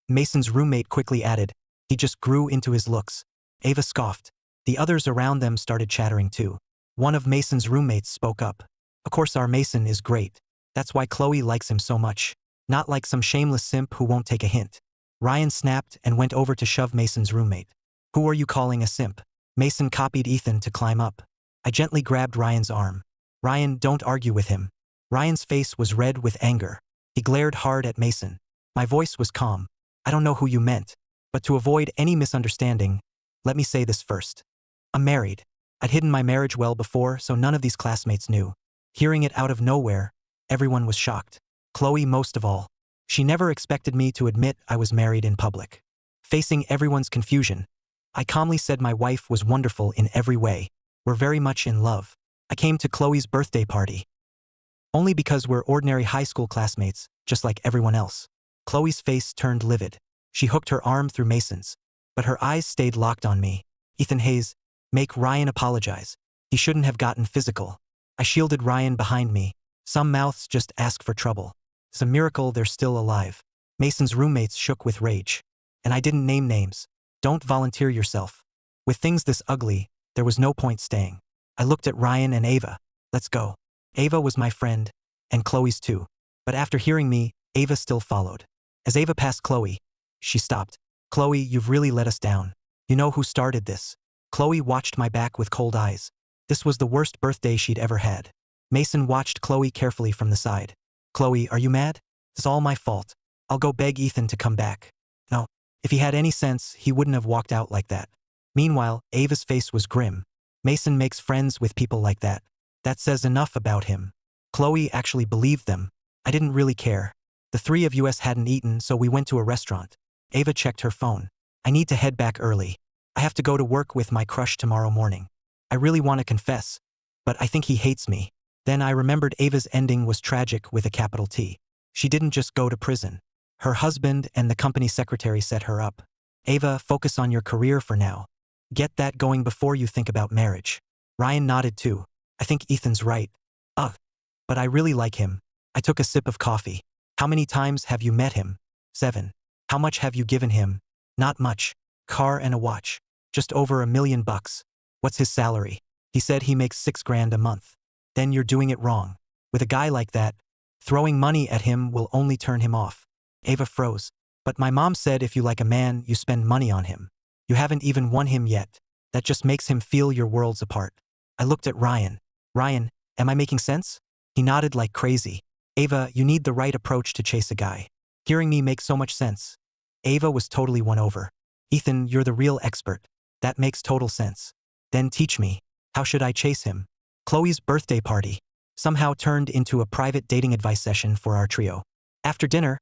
Mason's roommate quickly added, he just grew into his looks. Ava scoffed. The others around them started chattering too. One of Mason's roommates spoke up. Of course our Mason is great. That's why Chloe likes him so much. Not like some shameless simp who won't take a hint. Ryan snapped and went over to shove Mason's roommate. Who are you calling a simp? Mason copied Ethan to climb up. I gently grabbed Ryan's arm. Ryan, don't argue with him. Ryan's face was red with anger. He glared hard at Mason. My voice was calm. I don't know who you meant. But to avoid any misunderstanding, let me say this first. I'm married. I'd hidden my marriage well before, so none of these classmates knew. Hearing it out of nowhere, everyone was shocked. Chloe most of all. She never expected me to admit I was married in public. Facing everyone's confusion, I calmly said my wife was wonderful in every way. We're very much in love. I came to Chloe's birthday party. Only because we're ordinary high school classmates, just like everyone else. Chloe's face turned livid. She hooked her arm through Mason's. But her eyes stayed locked on me. Ethan Hayes, make Ryan apologize. He shouldn't have gotten physical. I shielded Ryan behind me. Some mouths just ask for trouble. It's a miracle they're still alive. Mason's roommates shook with rage. And I didn't name names. Don't volunteer yourself. With things this ugly, there was no point staying. I looked at Ryan and Ava. Let's go. Ava was my friend, and Chloe's too. But after hearing me, Ava still followed. As Ava passed Chloe, she stopped. Chloe, you've really let us down. You know who started this? Chloe watched my back with cold eyes. This was the worst birthday she'd ever had. Mason watched Chloe carefully from the side. Chloe, are you mad? It's all my fault. I'll go beg Ethan to come back. No. If he had any sense, he wouldn't have walked out like that. Meanwhile, Ava's face was grim. Mason makes friends with people like that. That says enough about him. Chloe actually believed them. I didn't really care. The three of us hadn't eaten, so we went to a restaurant. Ava checked her phone. I need to head back early. I have to go to work with my crush tomorrow morning. I really want to confess, but I think he hates me. Then I remembered Ava's ending was tragic with a capital T. She didn't just go to prison. Her husband and the company secretary set her up. Ava, focus on your career for now. Get that going before you think about marriage. Ryan nodded too. I think Ethan's right. Ugh. But I really like him. I took a sip of coffee. How many times have you met him? 7. How much have you given him? Not much. Car and a watch. Just over $1 million. What's his salary? He said he makes $6,000 a month. Then you're doing it wrong. With a guy like that, throwing money at him will only turn him off. Ava froze. But my mom said if you like a man, you spend money on him. You haven't even won him yet. That just makes him feel your worlds apart. I looked at Ryan. Ryan, am I making sense? He nodded like crazy. Ava, you need the right approach to chase a guy. Hearing me makes so much sense. Ava was totally won over. Ethan, you're the real expert. That makes total sense. Then teach me. How should I chase him? Chloe's birthday party somehow turned into a private dating advice session for our trio. After dinner,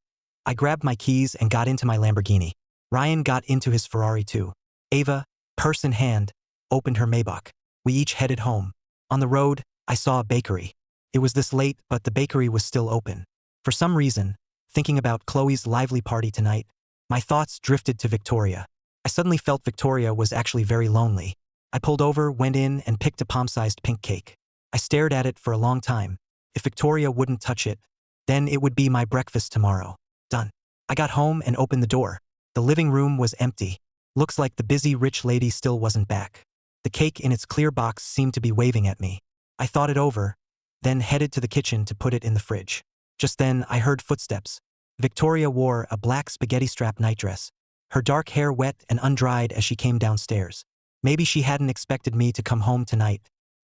I grabbed my keys and got into my Lamborghini. Ryan got into his Ferrari too. Ava, purse in hand, opened her Maybach. We each headed home. On the road, I saw a bakery. It was this late, but the bakery was still open. For some reason, thinking about Chloe's lively party tonight, my thoughts drifted to Victoria. I suddenly felt Victoria was actually very lonely. I pulled over, went in, and picked a palm-sized pink cake. I stared at it for a long time. If Victoria wouldn't touch it, then it would be my breakfast tomorrow. Done. I got home and opened the door. The living room was empty. Looks like the busy rich lady still wasn't back. The cake in its clear box seemed to be waving at me. I thought it over, then headed to the kitchen to put it in the fridge. Just then, I heard footsteps. Victoria wore a black spaghetti-strap nightdress, her dark hair wet and undried as she came downstairs. Maybe she hadn't expected me to come home tonight.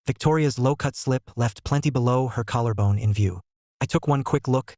Victoria's low-cut slip left plenty below her collarbone in view. I took one quick look,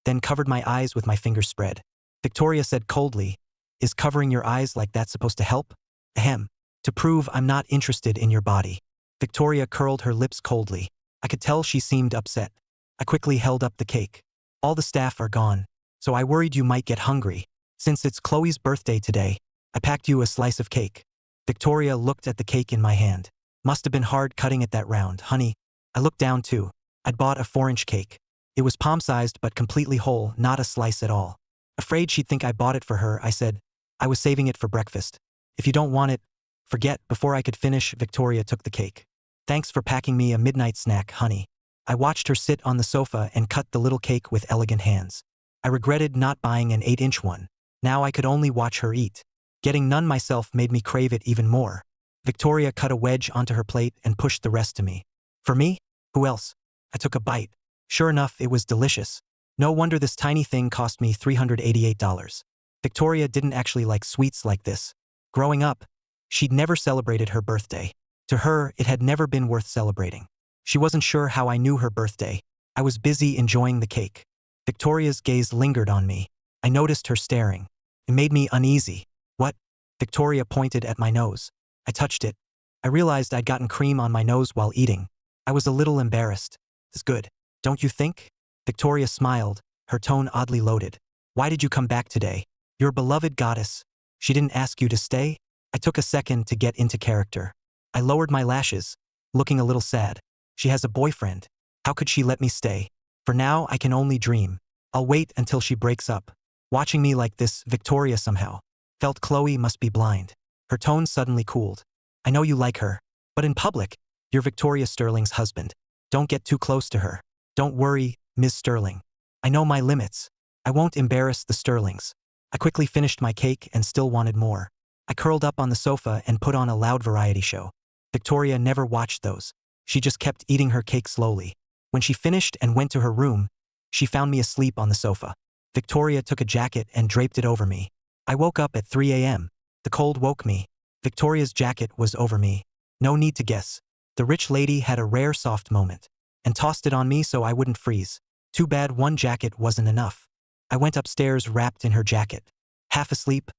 then covered my eyes with my fingers spread. Victoria said coldly, "Is covering your eyes like that supposed to help?" Ahem. "To prove I'm not interested in your body." Victoria curled her lips coldly. I could tell she seemed upset. I quickly held up the cake. "All the staff are gone, so I worried you might get hungry. Since it's Chloe's birthday today, I packed you a slice of cake." Victoria looked at the cake in my hand. "Must have been hard cutting it that round, honey." I looked down too. I'd bought a 4-inch cake. It was palm-sized but completely whole, not a slice at all. Afraid she'd think I bought it for her, I said, "I was saving it for breakfast. If you don't want it, forget." Before I could finish, Victoria took the cake. "Thanks for packing me a midnight snack, honey." I watched her sit on the sofa and cut the little cake with elegant hands. I regretted not buying an 8-inch one. Now I could only watch her eat. Getting none myself made me crave it even more. Victoria cut a wedge onto her plate and pushed the rest to me. "For me? Who else?" I took a bite. Sure enough, it was delicious. No wonder this tiny thing cost me $388. Victoria didn't actually like sweets like this. Growing up, she'd never celebrated her birthday. To her, it had never been worth celebrating. She wasn't sure how I knew her birthday. I was busy enjoying the cake. Victoria's gaze lingered on me. I noticed her staring. It made me uneasy. "What?" Victoria pointed at my nose. I touched it. I realized I'd gotten cream on my nose while eating. I was a little embarrassed. "It's good, don't you think?" Victoria smiled, her tone oddly loaded. "Why did you come back today? Your beloved goddess. She didn't ask you to stay?" I took a second to get into character. I lowered my lashes, looking a little sad. "She has a boyfriend. How could she let me stay? For now, I can only dream. I'll wait until she breaks up." Watching me like this, Victoria somehow felt Chloe must be blind. Her tone suddenly cooled. "I know you like her, but in public, you're Victoria Sterling's husband. Don't get too close to her." "Don't worry, Ms. Sterling. I know my limits. I won't embarrass the Sterlings." I quickly finished my cake and still wanted more. I curled up on the sofa and put on a loud variety show. Victoria never watched those. She just kept eating her cake slowly. When she finished and went to her room, she found me asleep on the sofa. Victoria took a jacket and draped it over me. I woke up at 3 a.m. The cold woke me. Victoria's jacket was over me. No need to guess. The rich lady had a rare soft moment and tossed it on me so I wouldn't freeze. Too bad one jacket wasn't enough. I went upstairs wrapped in her jacket. Half asleep,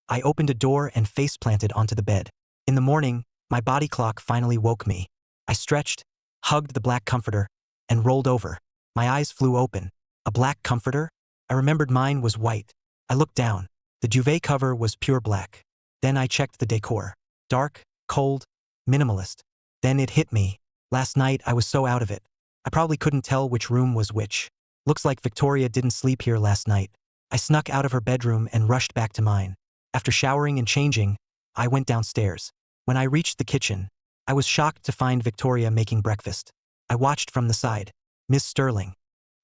I opened a door and face planted onto the bed. In the morning, my body clock finally woke me. I stretched, hugged the black comforter, and rolled over. My eyes flew open. A black comforter? I remembered mine was white. I looked down. The duvet cover was pure black. Then I checked the decor. Dark, cold, minimalist. Then it hit me. Last night I was so out of it. I probably couldn't tell which room was which. Looks like Victoria didn't sleep here last night. I snuck out of her bedroom and rushed back to mine. After showering and changing, I went downstairs. When I reached the kitchen, I was shocked to find Victoria making breakfast. I watched from the side. "Miss Sterling.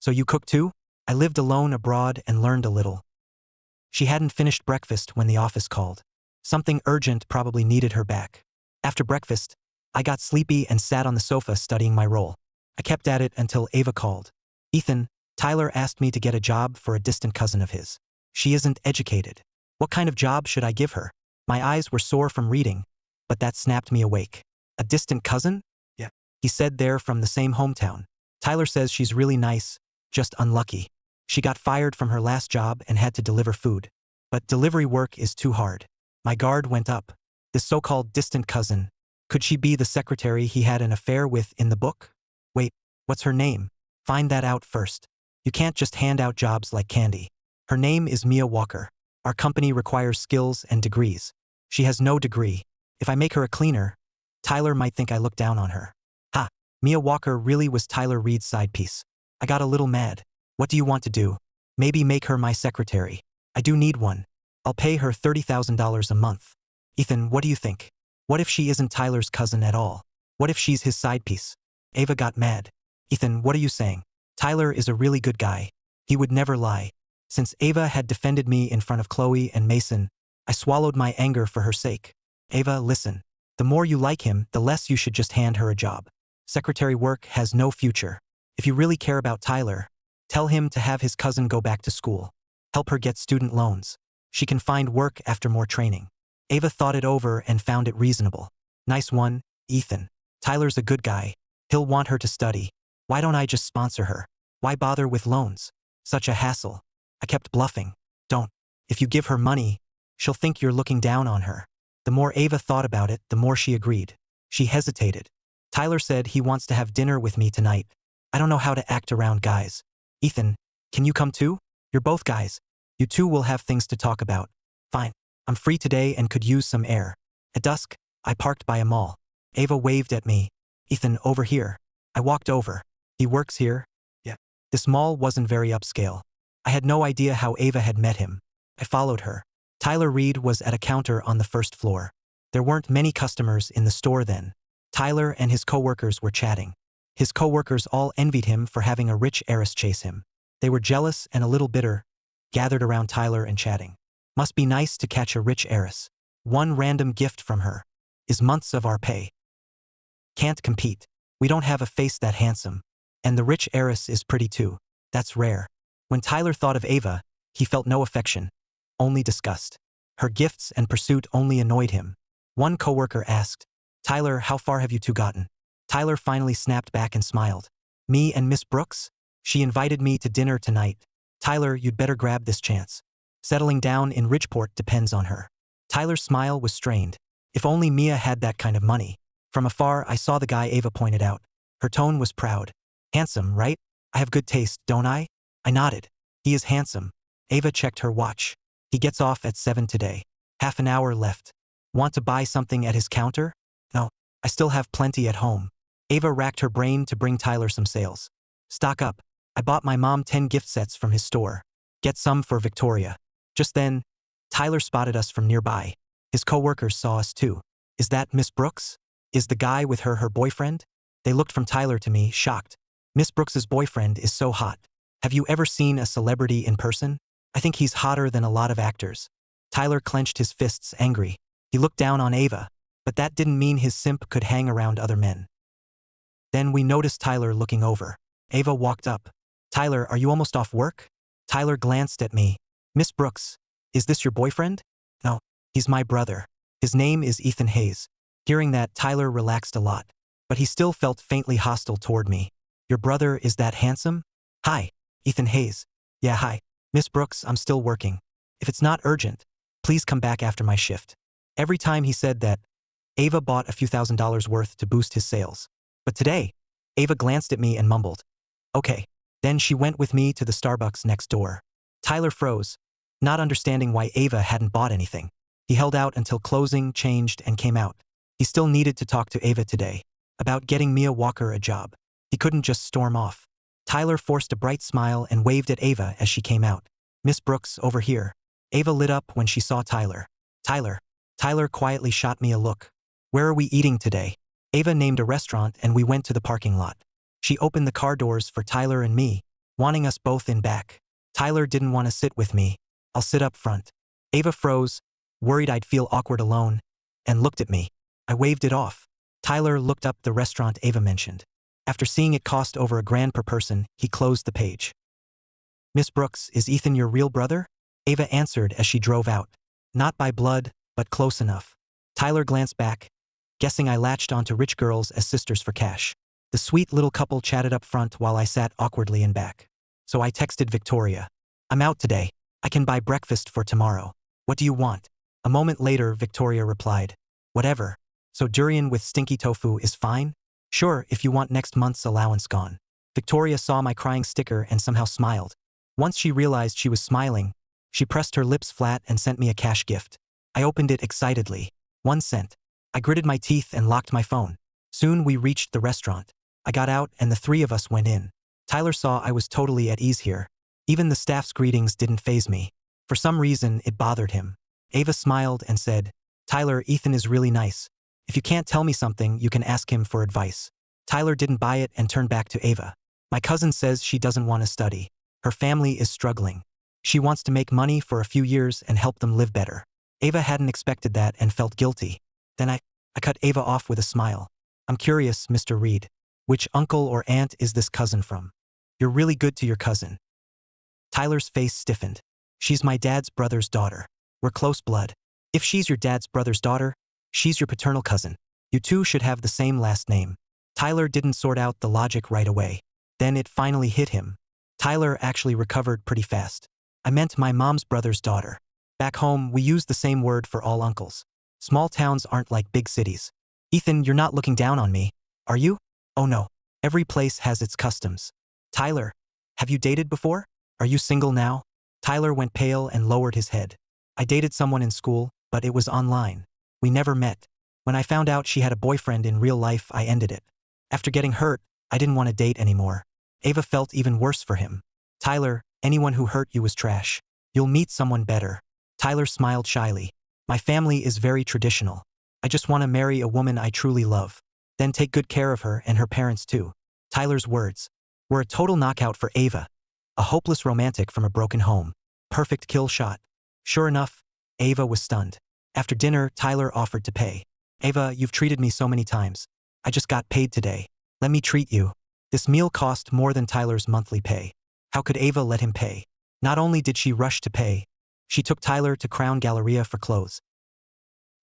So you cook too?" I lived alone abroad and learned a little. She hadn't finished breakfast when the office called. Something urgent probably needed her back. After breakfast, I got sleepy and sat on the sofa studying my role. I kept at it until Ava called. "Ethan, Tyler asked me to get a job for a distant cousin of his. She isn't educated. What kind of job should I give her?" My eyes were sore from reading, but that snapped me awake. "A distant cousin?" "Yeah. He said they're from the same hometown. Tyler says she's really nice, just unlucky. She got fired from her last job and had to deliver food. But delivery work is too hard." My guard went up. This so-called distant cousin, could she be the secretary he had an affair with in the book? Wait, what's her name? Find that out first. You can't just hand out jobs like candy. Her name is Mia Walker. Our company requires skills and degrees. She has no degree. If I make her a cleaner, Tyler might think I look down on her. Ha! Mia Walker really was Tyler Reed's side piece. I got a little mad. "What do you want to do?" "Maybe make her my secretary. I do need one. I'll pay her $30,000 a month." "Ethan, what do you think? What if she isn't Tyler's cousin at all? What if she's his side piece?" Ava got mad. "Ethan, what are you saying? Tyler is a really good guy. He would never lie." Since Ava had defended me in front of Chloe and Mason, I swallowed my anger for her sake. "Ava, listen. The more you like him, the less you should just hand her a job. Secretary work has no future. If you really care about Tyler, tell him to have his cousin go back to school. Help her get student loans. She can find work after more training. Ava thought it over and found it reasonable. Nice one, Ethan. Tyler's a good guy. He'll want her to study. Why don't I just sponsor her? Why bother with loans? Such a hassle. I kept bluffing. Don't. If you give her money, she'll think you're looking down on her. The more Ava thought about it, the more she agreed. She hesitated. Tyler said he wants to have dinner with me tonight. I don't know how to act around guys. Ethan, can you come too? You're both guys. You two will have things to talk about. Fine. I'm free today and could use some air. At dusk, I parked by a mall. Ava waved at me. Ethan, over here. I walked over. He works here? Yeah. This mall wasn't very upscale. I had no idea how Ava had met him. I followed her. Tyler Reed was at a counter on the first floor. There weren't many customers in the store then. Tyler and his coworkers were chatting. His coworkers all envied him for having a rich heiress chase him. They were jealous and a little bitter, gathered around Tyler and chatting. Must be nice to catch a rich heiress. One random gift from her is months of our pay. Can't compete. We don't have a face that handsome. And the rich heiress is pretty too. That's rare. When Tyler thought of Ava, he felt no affection, only disgust. Her gifts and pursuit only annoyed him. One coworker asked, Tyler, how far have you two gotten? Tyler finally snapped back and smiled. Me and Miss Brooks? She invited me to dinner tonight. Tyler, you'd better grab this chance. Settling down in Ridgeport depends on her. Tyler's smile was strained. If only Mia had that kind of money. From afar, I saw the guy Ava pointed out. Her tone was proud. Handsome, right? I have good taste, don't I? I nodded. He is handsome. Ava checked her watch. He gets off at 7 today. Half an hour left. Want to buy something at his counter? No, I still have plenty at home. Ava racked her brain to bring Tyler some sales. Stock up. I bought my mom 10 gift sets from his store. Get some for Victoria. Just then, Tyler spotted us from nearby. His coworkers saw us too. Is that Miss Brooks? Is the guy with her boyfriend? They looked from Tyler to me, shocked. Miss Brooks's boyfriend is so hot. Have you ever seen a celebrity in person? I think he's hotter than a lot of actors. Tyler clenched his fists, angry. He looked down on Ava, but that didn't mean his simp could hang around other men. Then we noticed Tyler looking over. Ava walked up. Tyler, are you almost off work? Tyler glanced at me. Miss Brooks, is this your boyfriend? No, he's my brother. His name is Ethan Hayes. Hearing that, Tyler relaxed a lot, but he still felt faintly hostile toward me. Your brother is that handsome? Hi, Ethan Hayes. Yeah, hi. Miss Brooks, I'm still working. If it's not urgent, please come back after my shift. Every time he said that, Ava bought a few $1,000s worth to boost his sales. But today, Ava glanced at me and mumbled. Okay. Then she went with me to the Starbucks next door. Tyler froze, not understanding why Ava hadn't bought anything. He held out until closing, changed, and came out. He still needed to talk to Ava today about getting Mia Walker a job. He couldn't just storm off. Tyler forced a bright smile and waved at Ava as she came out. Miss Brooks, over here. Ava lit up when she saw Tyler. Tyler. Tyler quietly shot me a look. Where are we eating today? Ava named a restaurant and we went to the parking lot. She opened the car doors for Tyler and me, wanting us both in back. Tyler didn't want to sit with me. I'll sit up front. Ava froze, worried I'd feel awkward alone, and looked at me. I waved it off. Tyler looked up the restaurant Ava mentioned. After seeing it cost over $1,000 per person, he closed the page. Miss Brooks, is Ethan your real brother? Ava answered as she drove out. Not by blood, but close enough. Tyler glanced back, guessing I latched onto rich girls as sisters for cash. The sweet little couple chatted up front while I sat awkwardly in back. So I texted Victoria. I'm out today. I can buy breakfast for tomorrow. What do you want? A moment later, Victoria replied. Whatever. So durian with stinky tofu is fine? Sure, if you want next month's allowance gone. Victoria saw my crying sticker and somehow smiled. Once she realized she was smiling, she pressed her lips flat and sent me a cash gift. I opened it excitedly. 1 cent. I gritted my teeth and locked my phone. Soon we reached the restaurant. I got out and the three of us went in. Tyler saw I was totally at ease here. Even the staff's greetings didn't faze me. For some reason, it bothered him. Ava smiled and said, Tyler, Ethan is really nice. If you can't tell me something, you can ask him for advice. Tyler didn't buy it and turned back to Ava. My cousin says she doesn't want to study. Her family is struggling. She wants to make money for a few years and help them live better. Ava hadn't expected that and felt guilty. Then I cut Ava off with a smile. I'm curious, Mr. Reed. Which uncle or aunt is this cousin from? You're really good to your cousin. Tyler's face stiffened. She's my dad's brother's daughter. We're close blood. If she's your dad's brother's daughter, she's your paternal cousin. You two should have the same last name. Tyler didn't sort out the logic right away. Then it finally hit him. Tyler actually recovered pretty fast. I meant my mom's brother's daughter. Back home, we use the same word for all uncles. Small towns aren't like big cities. Ethan, you're not looking down on me, are you? Oh no. Every place has its customs. Tyler, have you dated before? Are you single now? Tyler went pale and lowered his head. I dated someone in school, but it was online. We never met. When I found out she had a boyfriend in real life, I ended it. After getting hurt, I didn't want to date anymore. Ava felt even worse for him. Tyler, anyone who hurt you was trash. You'll meet someone better. Tyler smiled shyly. My family is very traditional. I just want to marry a woman I truly love. Then take good care of her and her parents too. Tyler's words were a total knockout for Ava. A hopeless romantic from a broken home. Perfect kill shot. Sure enough, Ava was stunned. After dinner, Tyler offered to pay. Ava, you've treated me so many times. I just got paid today. Let me treat you. This meal cost more than Tyler's monthly pay. How could Ava let him pay? Not only did she rush to pay, she took Tyler to Crown Galleria for clothes.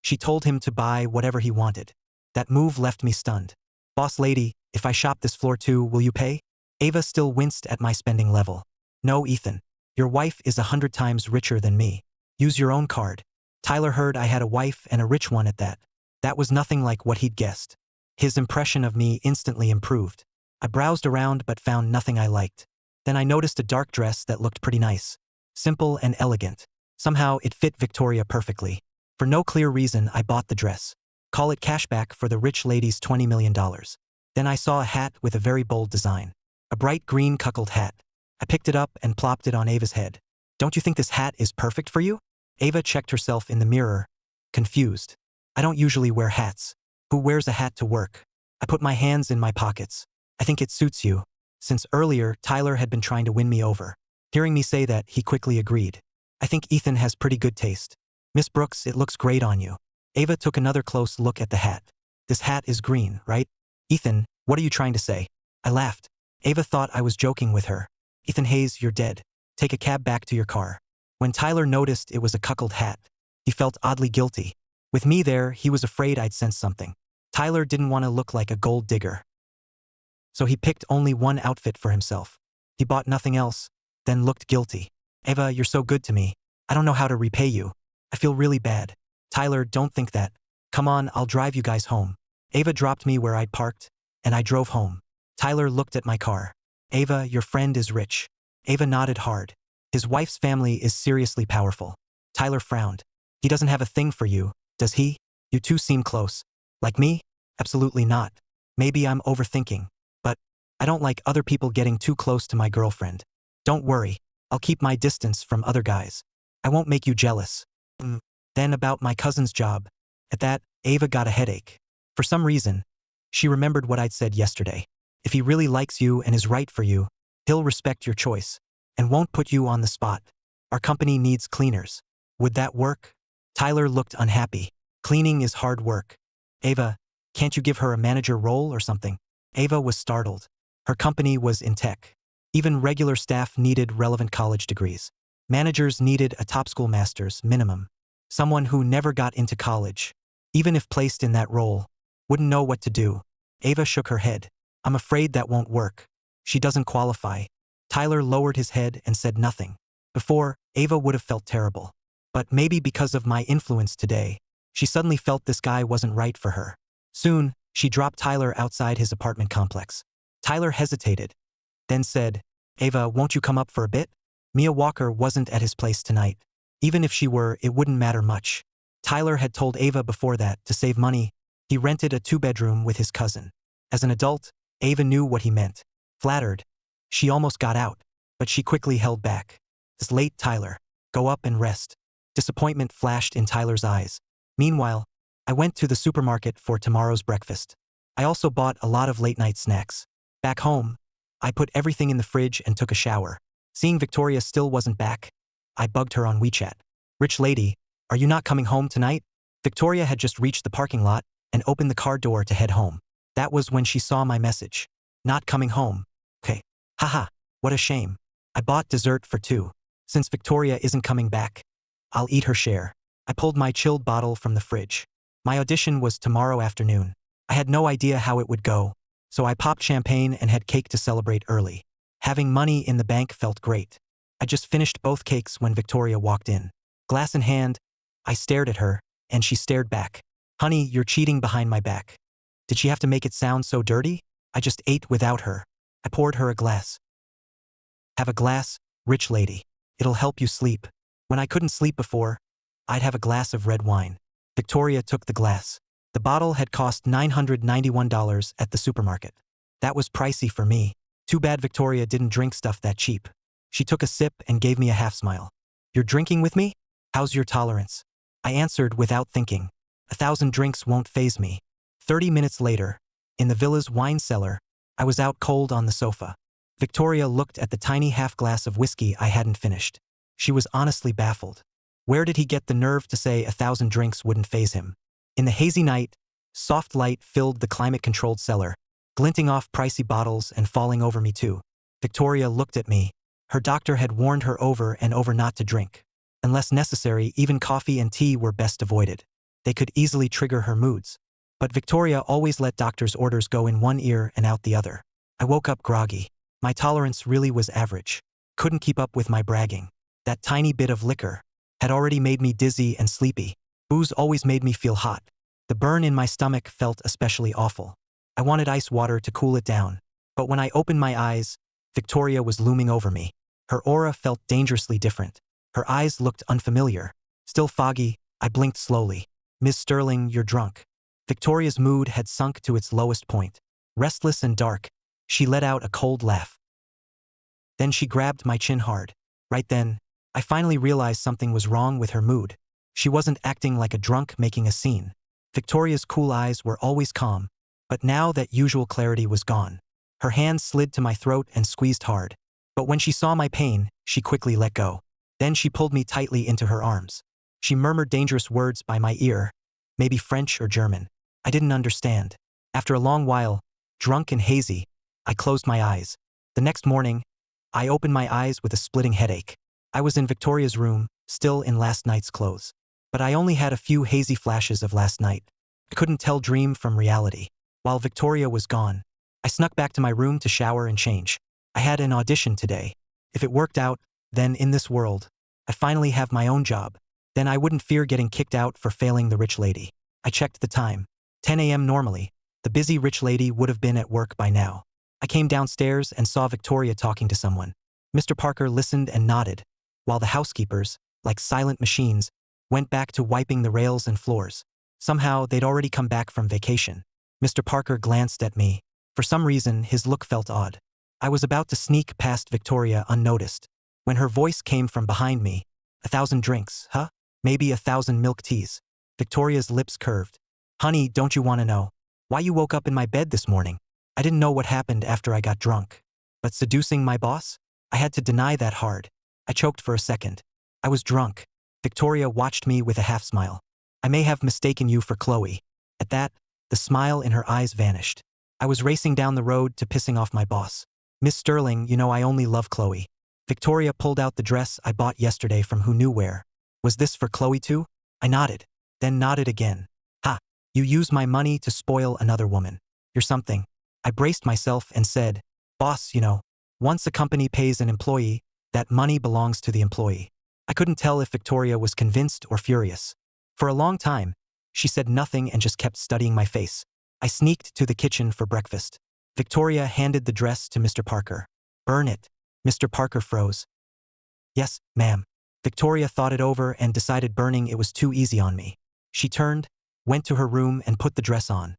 She told him to buy whatever he wanted. That move left me stunned. Boss lady, if I shop this floor too, will you pay? Ava still winced at my spending level. No, Ethan. Your wife is 100 times richer than me. Use your own card. Tyler heard I had a wife and a rich one at that. That was nothing like what he'd guessed. His impression of me instantly improved. I browsed around but found nothing I liked. Then I noticed a dark dress that looked pretty nice. Simple and elegant. Somehow it fit Victoria perfectly. For no clear reason, I bought the dress. Call it cashback for the rich lady's $20 million. Then I saw a hat with a very bold design. A bright green cuckold hat. I picked it up and plopped it on Ava's head. Don't you think this hat is perfect for you? Ava checked herself in the mirror, confused. I don't usually wear hats. Who wears a hat to work? I put my hands in my pockets. I think it suits you. Since earlier, Tyler had been trying to win me over. Hearing me say that, he quickly agreed. I think Ethan has pretty good taste. Miss Brooks, it looks great on you. Ava took another close look at the hat. This hat is green, right? Ethan, what are you trying to say? I laughed. Ava thought I was joking with her. Ethan Hayes, you're dead. Take a cab back to your car. When Tyler noticed it was a cuckold hat, he felt oddly guilty. With me there, he was afraid I'd sense something. Tyler didn't want to look like a gold digger. So he picked only one outfit for himself. He bought nothing else, then looked guilty. Ava, you're so good to me. I don't know how to repay you. I feel really bad. Tyler, don't think that. Come on, I'll drive you guys home. Ava dropped me where I'd parked, and I drove home. Tyler looked at my car. Ava, your friend is rich. Ava nodded hard. His wife's family is seriously powerful. Tyler frowned. He doesn't have a thing for you, does he? You two seem close. Like me? Absolutely not. Maybe I'm overthinking. But I don't like other people getting too close to my girlfriend. Don't worry. I'll keep my distance from other guys. I won't make you jealous. Then about my cousin's job. At that, Ava got a headache. For some reason, she remembered what I'd said yesterday. If he really likes you and is right for you, he'll respect your choice and won't put you on the spot. Our company needs cleaners. Would that work? Tyler looked unhappy. Cleaning is hard work. Ava, can't you give her a manager role or something? Ava was startled. Her company was in tech. Even regular staff needed relevant college degrees. Managers needed a top school master's minimum. Someone who never got into college, even if placed in that role, wouldn't know what to do. Ava shook her head. I'm afraid that won't work. She doesn't qualify. Tyler lowered his head and said nothing. Before, Ava would have felt terrible. But maybe because of my influence today, she suddenly felt this guy wasn't right for her. Soon, she dropped Tyler outside his apartment complex. Tyler hesitated, then said, Ava, won't you come up for a bit? Mia Walker wasn't at his place tonight. Even if she were, it wouldn't matter much. Tyler had told Ava before that, to save money, he rented a 2-bedroom with his cousin. As an adult, Ava knew what he meant. Flattered, she almost got out, but she quickly held back. It's late, Tyler. Go up and rest. Disappointment flashed in Tyler's eyes. Meanwhile, I went to the supermarket for tomorrow's breakfast. I also bought a lot of late-night snacks. Back home, I put everything in the fridge and took a shower. Seeing Victoria still wasn't back, I bugged her on WeChat. Rich lady, are you not coming home tonight? Victoria had just reached the parking lot, and opened the car door to head home. That was when she saw my message. Not coming home. Okay. Haha, what a shame. I bought dessert for two. Since Victoria isn't coming back, I'll eat her share. I pulled my chilled bottle from the fridge. My audition was tomorrow afternoon. I had no idea how it would go, so I popped champagne and had cake to celebrate early. Having money in the bank felt great. I just finished both cakes when Victoria walked in. Glass in hand, I stared at her, and she stared back. Honey, you're cheating behind my back. Did she have to make it sound so dirty? I just ate without her. I poured her a glass. Have a glass, rich lady. It'll help you sleep. When I couldn't sleep before, I'd have a glass of red wine. Victoria took the glass. The bottle had cost $991 at the supermarket. That was pricey for me. Too bad Victoria didn't drink stuff that cheap. She took a sip and gave me a half smile. You're drinking with me? How's your tolerance? I answered without thinking. 1,000 drinks won't faze me. 30 minutes later, in the villa's wine cellar, I was out cold on the sofa. Victoria looked at the tiny half glass of whiskey I hadn't finished. She was honestly baffled. Where did he get the nerve to say 1,000 drinks wouldn't faze him? In the hazy night, soft light filled the climate-controlled cellar, glinting off pricey bottles and falling over me too. Victoria looked at me. Her doctor had warned her over and over not to drink. Unless necessary, even coffee and tea were best avoided. They could easily trigger her moods. But Victoria always let doctor's orders go in one ear and out the other. I woke up groggy. My tolerance really was average. Couldn't keep up with my bragging. That tiny bit of liquor had already made me dizzy and sleepy. Booze always made me feel hot. The burn in my stomach felt especially awful. I wanted ice water to cool it down. But when I opened my eyes, Victoria was looming over me. Her aura felt dangerously different. Her eyes looked unfamiliar. Still foggy, I blinked slowly. Ms. Sterling, you're drunk. Victoria's mood had sunk to its lowest point. Restless and dark, she let out a cold laugh. Then she grabbed my chin hard. Right then, I finally realized something was wrong with her mood. She wasn't acting like a drunk making a scene. Victoria's cool eyes were always calm, but now that usual clarity was gone. Her hand slid to my throat and squeezed hard. But when she saw my pain, she quickly let go. Then she pulled me tightly into her arms. She murmured dangerous words by my ear, maybe French or German. I didn't understand. After a long while, drunk and hazy, I closed my eyes. The next morning, I opened my eyes with a splitting headache. I was in Victoria's room, still in last night's clothes. But I only had a few hazy flashes of last night. I couldn't tell dream from reality. While Victoria was gone, I snuck back to my room to shower and change. I had an audition today. If it worked out, then in this world, I finally have my own job. Then I wouldn't fear getting kicked out for failing the rich lady. I checked the time. 10 a.m. normally. The busy rich lady would have been at work by now. I came downstairs and saw Victoria talking to someone. Mr. Parker listened and nodded, while the housekeepers, like silent machines, went back to wiping the rails and floors. Somehow, they'd already come back from vacation. Mr. Parker glanced at me. For some reason, his look felt odd. I was about to sneak past Victoria unnoticed, when her voice came from behind me. 1,000 drinks, huh? Maybe 1,000 milk teas. Victoria's lips curved. Honey, don't you want to know why you woke up in my bed this morning? I didn't know what happened after I got drunk. But seducing my boss? I had to deny that hard. I choked for a second. I was drunk. Victoria watched me with a half smile. I may have mistaken you for Chloe. At that, the smile in her eyes vanished. I was racing down the road to pissing off my boss. Miss Sterling, you know I only love Chloe. Victoria pulled out the dress I bought yesterday from who knew where. Was this for Chloe too? I nodded, then nodded again. Ha, you use my money to spoil another woman. You're something. I braced myself and said, Boss, you know, once a company pays an employee, that money belongs to the employee. I couldn't tell if Victoria was convinced or furious. For a long time, she said nothing and just kept studying my face. I sneaked to the kitchen for breakfast. Victoria handed the dress to Mr. Parker. Burn it. Mr. Parker froze. Yes, ma'am. Victoria thought it over and decided burning it was too easy on me. She turned, went to her room and put the dress on.